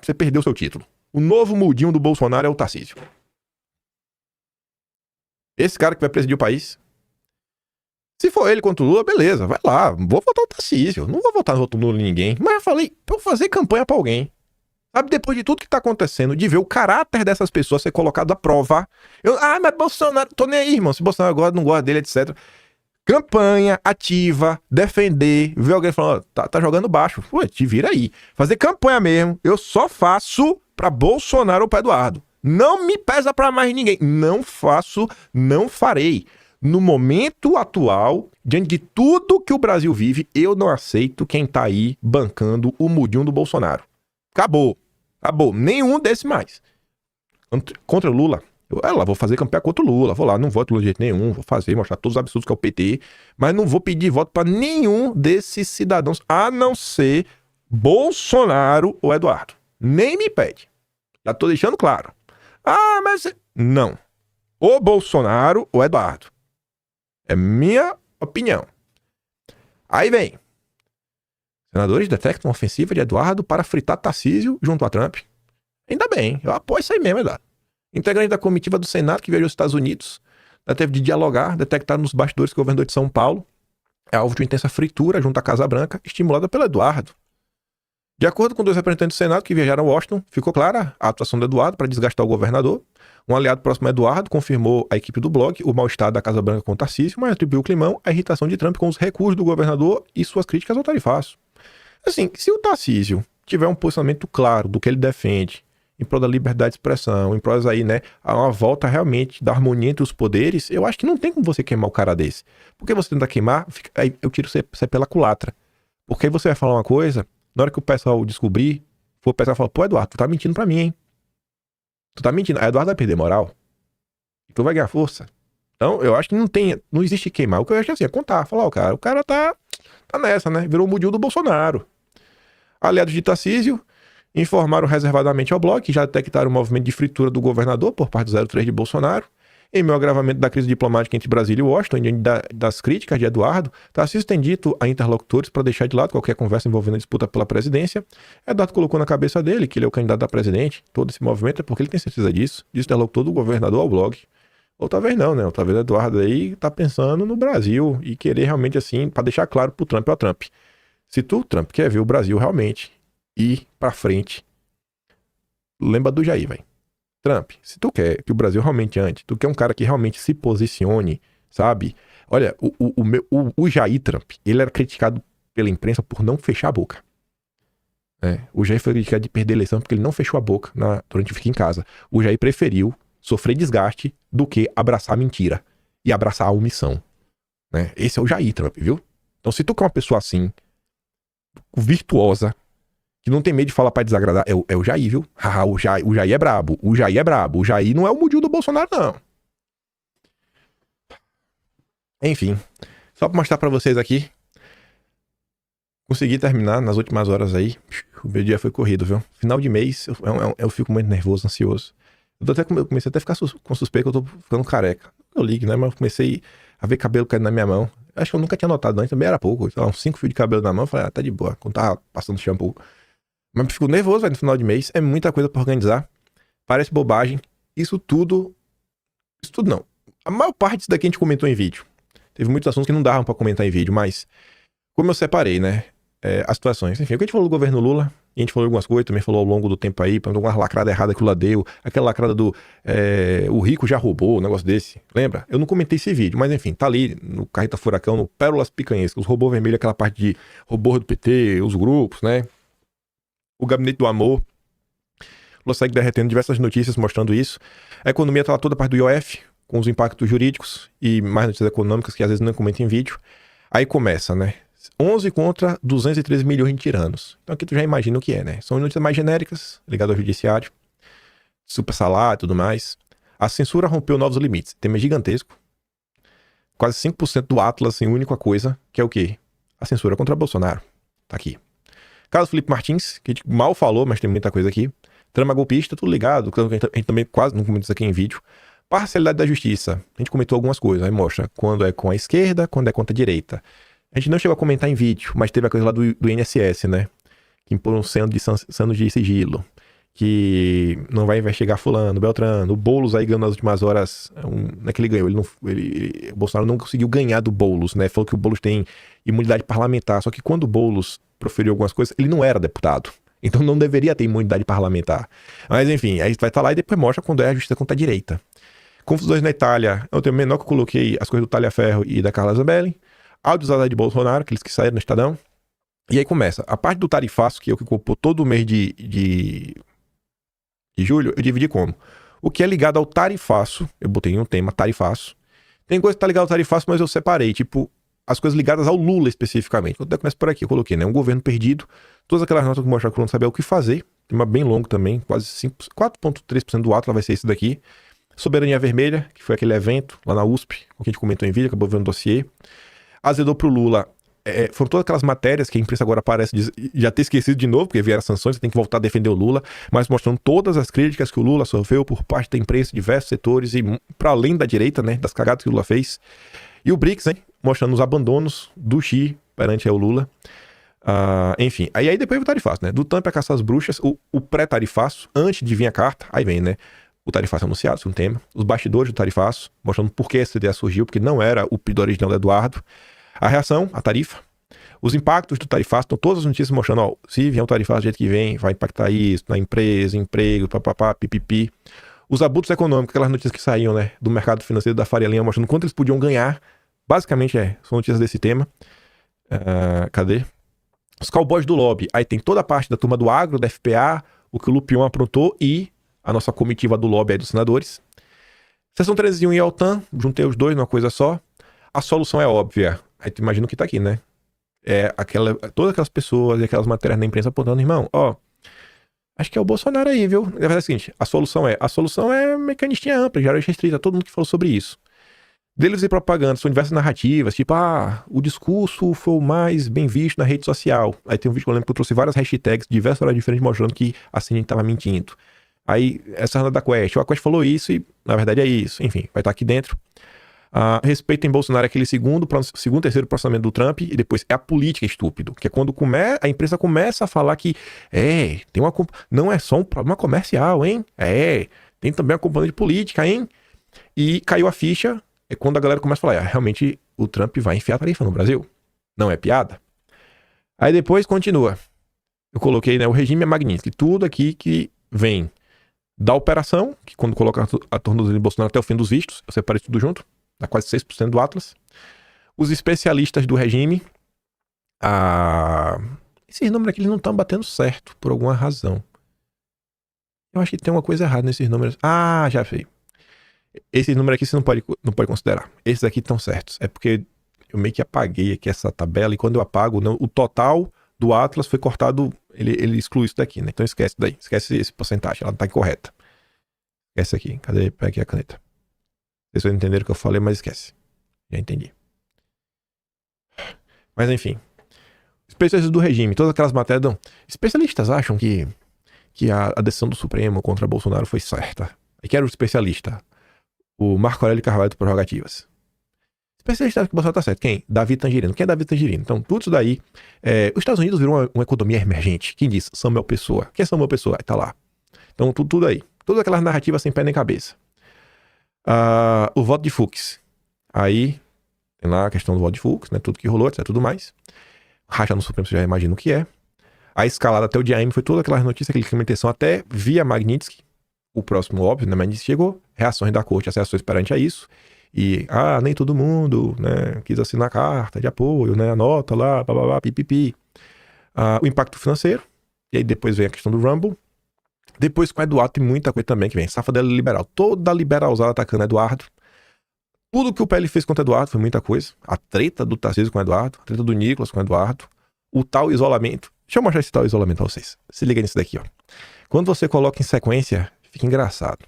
Você perdeu seu título. O novo mudinho do Bolsonaro é o Tarcísio. Esse cara que vai presidir o país. Se for ele contra o Lula, beleza, vai lá. Vou votar no Tarcísio. Não vou votar no outro Lula em ninguém. Mas eu falei, pra eu fazer campanha pra alguém. Sabe, depois de tudo que tá acontecendo, de ver o caráter dessas pessoas ser colocado à prova. Mas Bolsonaro, tô nem aí, irmão. Se Bolsonaro gosta, não gosta dele, etc. Campanha ativa, defender, ver alguém falando, tá jogando baixo. Pô, te vira aí. Fazer campanha mesmo, eu só faço pra Bolsonaro ou pra Eduardo. Não me pesa pra mais ninguém. Não faço, não farei. No momento atual, diante de tudo que o Brasil vive, eu não aceito quem tá aí bancando o mudinho do Bolsonaro. Acabou. Acabou. Nenhum desse mais. Contra o Lula. Vou fazer campanha contra o Lula. Vou lá, não voto Lula de jeito nenhum. Vou fazer, mostrar todos os absurdos que é o PT. Mas não vou pedir voto pra nenhum desses cidadãos, a não ser Bolsonaro ou Eduardo. Nem me pede. Já tô deixando claro. Mas... Não. Ou Bolsonaro ou Eduardo. É minha opinião. Aí vem. Senadores detectam ofensiva de Eduardo para fritar Tarcísio junto a Trump. Ainda bem. Eu apoio isso aí mesmo, Eduardo. Integrante da comitiva do Senado que viajou aos Estados Unidos, teve de dialogar, detectaram nos bastidores que o governador de São Paulo é alvo de uma intensa fritura junto à Casa Branca, estimulada pelo Eduardo. De acordo com 2 representantes do Senado que viajaram a Washington, ficou clara a atuação do Eduardo para desgastar o governador. Um aliado próximo a Eduardo confirmou à equipe do blog o mal-estar da Casa Branca com o Tarcísio, mas atribuiu o climão à irritação de Trump com os recuos do governador e suas críticas ao tarifaço. Assim, se o Tarcísio tiver um posicionamento claro do que ele defende, em prol da liberdade de expressão, em prol aí, né, a uma volta realmente da harmonia entre os poderes, eu acho que não tem como você queimar o cara desse. Porque você tenta queimar, aí eu tiro você pela culatra. Porque aí você vai falar uma coisa, na hora que o pessoal descobrir, o pessoal fala, pô, Eduardo, tu tá mentindo pra mim, hein? Tu tá mentindo. Aí Eduardo vai perder moral. E tu vai ganhar força. Então, eu acho que não existe queimar. O que eu acho assim, é contar, falar, o cara tá nessa, né? Virou o mudinho do Bolsonaro. Aliados de Tarcísio informaram reservadamente ao blog que já detectaram o movimento de fritura do governador por parte do 03 de Bolsonaro. Em meio ao agravamento da crise diplomática entre Brasília e Washington, diante das críticas de Eduardo, Tarcísio tem dito a interlocutores para deixar de lado qualquer conversa envolvendo a disputa pela presidência. Eduardo colocou na cabeça dele que ele é o candidato a presidente. Todo esse movimento é porque ele tem certeza disso. Disse o interlocutor do governador ao blog. Ou talvez não, né? Ou talvez o Eduardo aí tá pensando no Brasil e querer realmente assim, para deixar claro pro Trump, Trump, se tu, Trump, quer ver o Brasil realmente ir pra frente, lembra do Jair, velho. Trump, se tu quer que o Brasil realmente ande, tu quer um cara que realmente se posicione, sabe? Olha, o Jair Trump, ele era criticado pela imprensa por não fechar a boca. O Jair foi criticado de perder a eleição porque ele não fechou a boca durante o Fique em Casa. O Jair preferiu sofrer desgaste do que abraçar a mentira e abraçar a omissão. Né? Esse é o Jair Trump, viu? Então se tu quer uma pessoa assim, virtuosa, que não tem medo de falar pra desagradar, é o Jair, viu? O Jair é brabo. O Jair é brabo. O Jair não é o mudinho do Bolsonaro, não. Enfim, só pra mostrar pra vocês aqui. Consegui terminar nas últimas horas aí. O meu dia foi corrido, viu? Final de mês, eu fico muito nervoso, ansioso. Eu comecei até a ficar com suspeito que eu tô ficando careca. Eu ligo, né? Mas eu comecei a ver cabelo caindo na minha mão. Acho que eu nunca tinha notado antes, também era pouco. Então, uns 5 fios de cabelo na mão, eu falei, tá de boa. Quando tava passando shampoo. Mas fico nervoso, velho, no final de mês. É muita coisa pra organizar. Parece bobagem. Isso tudo não. A maior parte disso daqui a gente comentou em vídeo. Teve muitos assuntos que não davam pra comentar em vídeo, mas Como eu separei, né? As situações. Enfim, o que a gente falou do governo Lula, e a gente falou algumas coisas, também falou ao longo do tempo aí, para uma lacrada errada que o Lula deu, aquela lacrada do o rico já roubou, um negócio desse. Lembra? Eu não comentei esse vídeo, mas enfim, tá ali no Carreta Furacão, no Pérolas Picanhescas, os robôs vermelhos, aquela parte de robô do PT, os grupos, né? O Gabinete do Amor. Lula segue derretendo diversas notícias mostrando isso. A economia tá lá toda a parte do IOF, com os impactos jurídicos e mais notícias econômicas que às vezes não comento em vídeo. Aí começa, né? 11 contra 213 milhões de tiranos. Então aqui tu já imagina o que é, né? São notícias mais genéricas, ligadas ao judiciário, super salário e tudo mais. A censura rompeu novos limites. Tema gigantesco. Quase 5% do Atlas em única coisa, que é o quê? A censura contra Bolsonaro. Tá aqui. Caso Felipe Martins, que a gente mal falou, mas tem muita coisa aqui. Trama golpista, tudo ligado. A gente também quase não comentou isso aqui em vídeo. Parcialidade da justiça. A gente comentou algumas coisas. Aí mostra quando é com a esquerda, quando é contra a direita. A gente não chegou a comentar em vídeo, mas teve a coisa lá do INSS, né? Que impõe um sano de sigilo. Que não vai investigar fulano, Beltrano. O Boulos aí ganhou nas últimas horas. Não é que ele ganhou. O Bolsonaro não conseguiu ganhar do Boulos, né? Falou que o Boulos tem imunidade parlamentar. Só que quando o Boulos proferiu algumas coisas, ele não era deputado. Então não deveria ter imunidade parlamentar. Mas enfim, aí vai estar lá e depois mostra quando é a justiça contra a direita. Confusões na Itália. Eu tenho menor que eu coloquei as coisas do Talhaferro e da Carla Zambelli. Áudios de Bolsonaro, aqueles que saíram no Estadão. E aí começa. A parte do tarifaço, que é o que ocupou todo o mês de julho, eu dividi como? O que é ligado ao tarifaço, eu botei em um tema, tarifaço. Tem coisa que tá ligada ao tarifaço, mas eu separei, tipo, as coisas ligadas ao Lula especificamente. Eu começo por aqui, eu coloquei, né? Um governo perdido, todas aquelas notas que mostram que o Lula não sabia o que fazer. Tema bem longo também, quase 4,3% do Atlas vai ser esse daqui. Soberania Vermelha, que foi aquele evento lá na USP, o que a gente comentou em vídeo, acabou vendo o dossiê. Azedou pro Lula. Foram todas aquelas matérias que a imprensa agora parece já ter esquecido de novo, porque vieram sanções, você tem que voltar a defender o Lula, mas mostrando todas as críticas que o Lula sofreu por parte da imprensa, diversos setores, e para além da direita, né, das cagadas que o Lula fez. E o BRICS, hein, mostrando os abandonos do Xi perante o Lula. Enfim, aí depois o tarifaço, né, do Trump a caçar as bruxas, o pré-tarifaço, antes de vir a carta, aí vem, né, o tarifaço anunciado, isso é um tema, os bastidores do tarifaço, mostrando por que essa ideia surgiu, porque não era o pedido original do Eduardo. A reação, a tarifa, os impactos do tarifaço, então todas as notícias mostrando, ó, se vier um tarifaço do jeito que vem, vai impactar isso, na empresa, emprego, papapá, pipipi. Os abusos econômicos, aquelas notícias que saíam, né, do mercado financeiro da Faria Lima, mostrando quanto eles podiam ganhar, basicamente são notícias desse tema. Cadê? Os cowboys do lobby, aí tem toda a parte da turma do agro, da FPA, o que o Lupion aprontou e a nossa comitiva do lobby aí dos senadores. Seção 301 e Altan, juntei os dois numa coisa só. A solução é óbvia. Aí tu imagina o que tá aqui, né? Todas aquelas pessoas e aquelas matérias na imprensa apontando, irmão, ó, acho que é o Bolsonaro aí, viu? Na verdade é o seguinte, a solução é mecanistinha ampla, geral restrita, todo mundo que falou sobre isso. Deles e propaganda, são diversas narrativas, tipo, o discurso foi o mais bem visto na rede social. Aí tem um vídeo que eu lembro que eu trouxe várias hashtags, diversas horas diferentes, mostrando que a CNN tava mentindo. Aí, essa Ana da Quest, a Quest falou isso e, na verdade, é isso. Enfim, vai estar aqui dentro. Respeito em Bolsonaro é aquele segundo, terceiro processamento do Trump, e depois é a política estúpido, que é quando a imprensa começa a falar que tem não é só um problema comercial, hein? Tem também uma componente política, hein? E caiu a ficha, é quando a galera começa a falar, realmente o Trump vai enfiar a tarifa no Brasil. Não é piada. Aí depois continua. Eu coloquei, né, o regime é Magnitsky, tudo aqui que vem da operação, que quando coloca a tornozela de Bolsonaro até o fim dos vistos, eu separei tudo junto, dá quase 6% do Atlas. Os especialistas do regime, esses números aqui eles não estão batendo certo, por alguma razão. Eu acho que tem uma coisa errada nesses números. Já sei. Esses números aqui você não pode considerar. Esses aqui estão certos. É porque eu meio que apaguei aqui essa tabela, e quando eu apago, o total do Atlas foi cortado, ele exclui isso daqui, né? Então esquece daí, esquece esse porcentagem, ela não tá incorreta. Esquece aqui, cadê? Pega aqui a caneta. Vocês não entenderam o que eu falei, mas esquece. Já entendi. Mas enfim. Especialistas do regime, todas aquelas matérias especialistas acham que a decisão do Supremo contra Bolsonaro foi certa. E que era o especialista. O Marco Aurélio Carvalho de Prerrogativas. Especialista que o Bolsonaro tá certo. Quem? Davi Tangerino. Quem é Davi Tangerino? Então, tudo isso daí. Os Estados Unidos viram uma economia emergente. Quem disse? Samuel Pessoa. Quem é Samuel Pessoa? Aí tá lá. Então, tudo aí. Todas aquelas narrativas sem pé nem cabeça. O voto de Fux. Aí, tem lá a questão do voto de Fux, né? Tudo que rolou, etc. Tudo mais. Racha no Supremo, você já imagina o que é. A escalada até o dia M foi toda aquela notícia, aquele clima de tensão até via Magnitsky. O próximo, óbvio, né? Magnitsky chegou, reações da corte, as reações perante a isso. E, nem todo mundo, né, quis assinar a carta de apoio, né, a nota lá, bababá, pipipi. O impacto financeiro, e aí depois vem a questão do Rumble. Depois com o Eduardo tem muita coisa também que vem. Safadeza liberal, toda liberalzada atacando o Eduardo. Tudo que o PL fez contra o Eduardo foi muita coisa. A treta do Tarcísio com o Eduardo, a treta do Nicolas com o Eduardo, o tal isolamento. Deixa eu mostrar esse tal isolamento pra vocês. Se liga nisso daqui, ó. Quando você coloca em sequência, fica engraçado.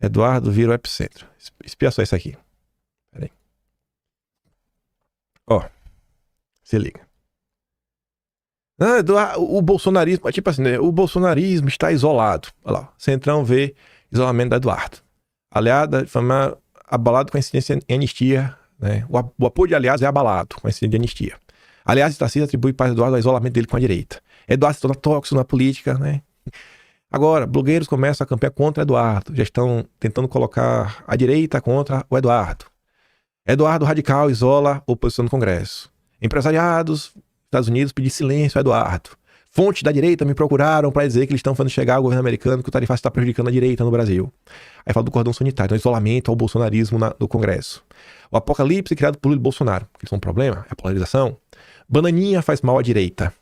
Eduardo vira o epicentro. Espia só isso aqui. Pera aí. Ó. Se liga. O bolsonarismo, tipo assim, né? O bolsonarismo está isolado. Olha lá. Centrão vê isolamento da Eduardo. Aliada, abalado com a incidência em anistia. Né? O apoio de aliados é abalado com a incidência de anistia. Aliás, Tarcísio atribui para Eduardo o isolamento dele com a direita. Eduardo se torna tóxico na política, né? Agora, blogueiros começam a campanha contra Eduardo. Já estão tentando colocar a direita contra o Eduardo. Eduardo radical isola a oposição no Congresso. Empresariados dos Estados Unidos pedem silêncio a Eduardo. Fontes da direita me procuraram para dizer que eles estão fazendo chegar ao governo americano que o tarifaço está prejudicando a direita no Brasil. Aí fala do cordão sanitário, do isolamento ao bolsonarismo no Congresso. O apocalipse criado por Lula e Bolsonaro. Que isso é um problema? É a polarização. Bananinha faz mal à direita.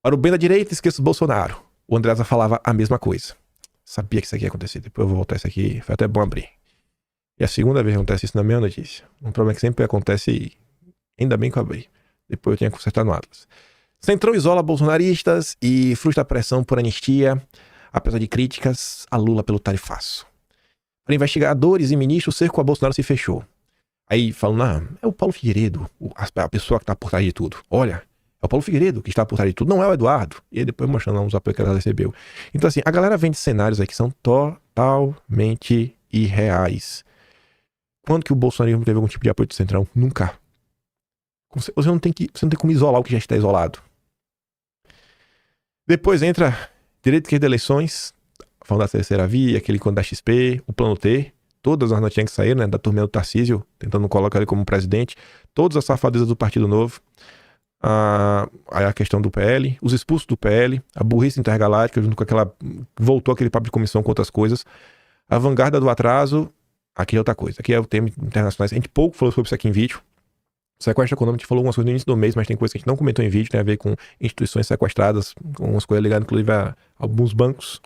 Para o bem da direita, esqueça o Bolsonaro. O Andreasa falava a mesma coisa. Sabia que isso aqui ia acontecer. Depois eu vou voltar isso aqui. Foi até bom abrir. E a segunda vez que acontece isso na mesma notícia. Um problema que sempre acontece e ainda bem que eu abri. Depois eu tinha que consertar no Atlas. Centrão isola bolsonaristas e frustra a pressão por anistia, apesar de críticas a Lula pelo tarifaço. Para investigadores e ministros, o cerco a Bolsonaro se fechou. Aí falam, é o Paulo Figueiredo, a pessoa que está por trás de tudo. Olha, é o Paulo Figueiredo que está por trás de tudo, não é o Eduardo. E aí depois mostrando lá uns apoios que ela recebeu. Então assim, a galera vende cenários aí que são totalmente irreais. Quando que o bolsonarismo teve algum tipo de apoio do Centrão? Nunca. Você não tem como isolar o que já está isolado. Depois entra direito de eleições, falando da terceira via, aquele quando da XP, o plano T, todas as notinhas que saíram, né, da turma do Tarcísio, tentando colocar ele como presidente, todas as safadezas do Partido Novo, a questão do PL, os expulsos do PL, a burrice intergaláctica, junto com voltou aquele papo de comissão com outras coisas, a vanguarda do atraso, aqui é outra coisa, aqui é o tema internacional, a gente pouco falou sobre isso aqui em vídeo. O sequestro econômico, a gente falou algumas coisas no início do mês, mas tem coisa que a gente não comentou em vídeo, tem a ver com instituições sequestradas, com umas coisas ligadas, inclusive, a alguns bancos.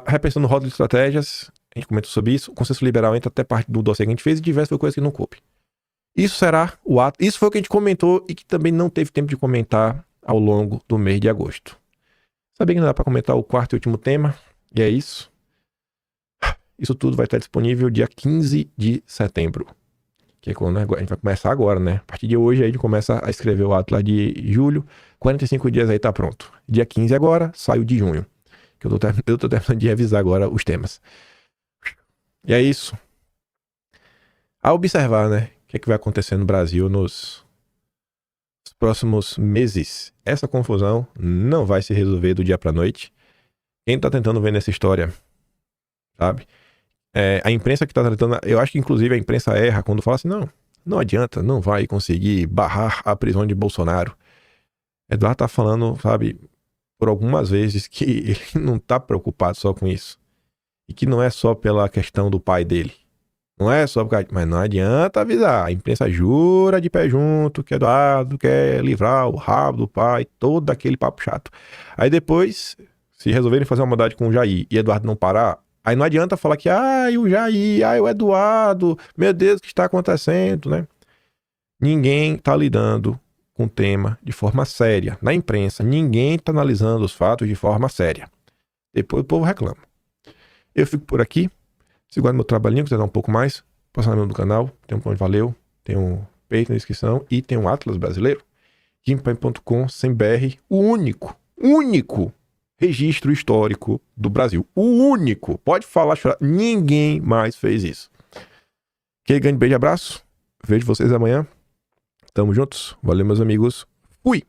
Repensando rota de estratégias, a gente comentou sobre isso. O consenso liberal entra até parte do dossiê que a gente fez e diversas coisas que não coube. Isso será o ato. Isso foi o que a gente comentou e que também não teve tempo de comentar ao longo do mês de agosto. Sabia que não dá para comentar o quarto e último tema? E é isso. Isso tudo vai estar disponível dia 15 de setembro. Que é quando a gente vai começar agora, né? A partir de hoje aí a gente começa a escrever o ato lá de julho. 45 dias aí tá pronto. Dia 15 agora, sai o de junho. Que eu tô terminando de revisar agora os temas. E é isso. A observar, né? O que é que vai acontecer no Brasil nos próximos meses. Essa confusão não vai se resolver do dia pra noite. Quem tá tentando ver nessa história, sabe? A imprensa que tá tratando, eu acho que inclusive a imprensa erra quando fala assim, não adianta, não vai conseguir barrar a prisão de Bolsonaro. Eduardo tá falando, sabe, por algumas vezes que ele não tá preocupado só com isso. E que não é só pela questão do pai dele. Não é só por causa... Mas não adianta avisar. A imprensa jura de pé junto que Eduardo quer livrar o rabo do pai, todo aquele papo chato. Aí depois, se resolverem fazer uma maldade com o Jair e Eduardo não parar, aí não adianta falar que, o Jair, o Eduardo, meu Deus, o que está acontecendo, né? Ninguém tá lidando com o tema de forma séria. Na imprensa, ninguém tá analisando os fatos de forma séria. Depois o povo reclama. Eu fico por aqui. Se gosta do meu trabalhinho, quiser dar um pouco mais, passa no meu do canal. Tem um plano de valeu, tem um peito na descrição e tem um Atlas brasileiro. Gimpaim.com, sem BR, o único registro histórico do Brasil. O único. Pode falar, chorar. Ninguém mais fez isso. Aquele grande beijo e abraço. Vejo vocês amanhã. Tamo juntos. Valeu, meus amigos. Fui!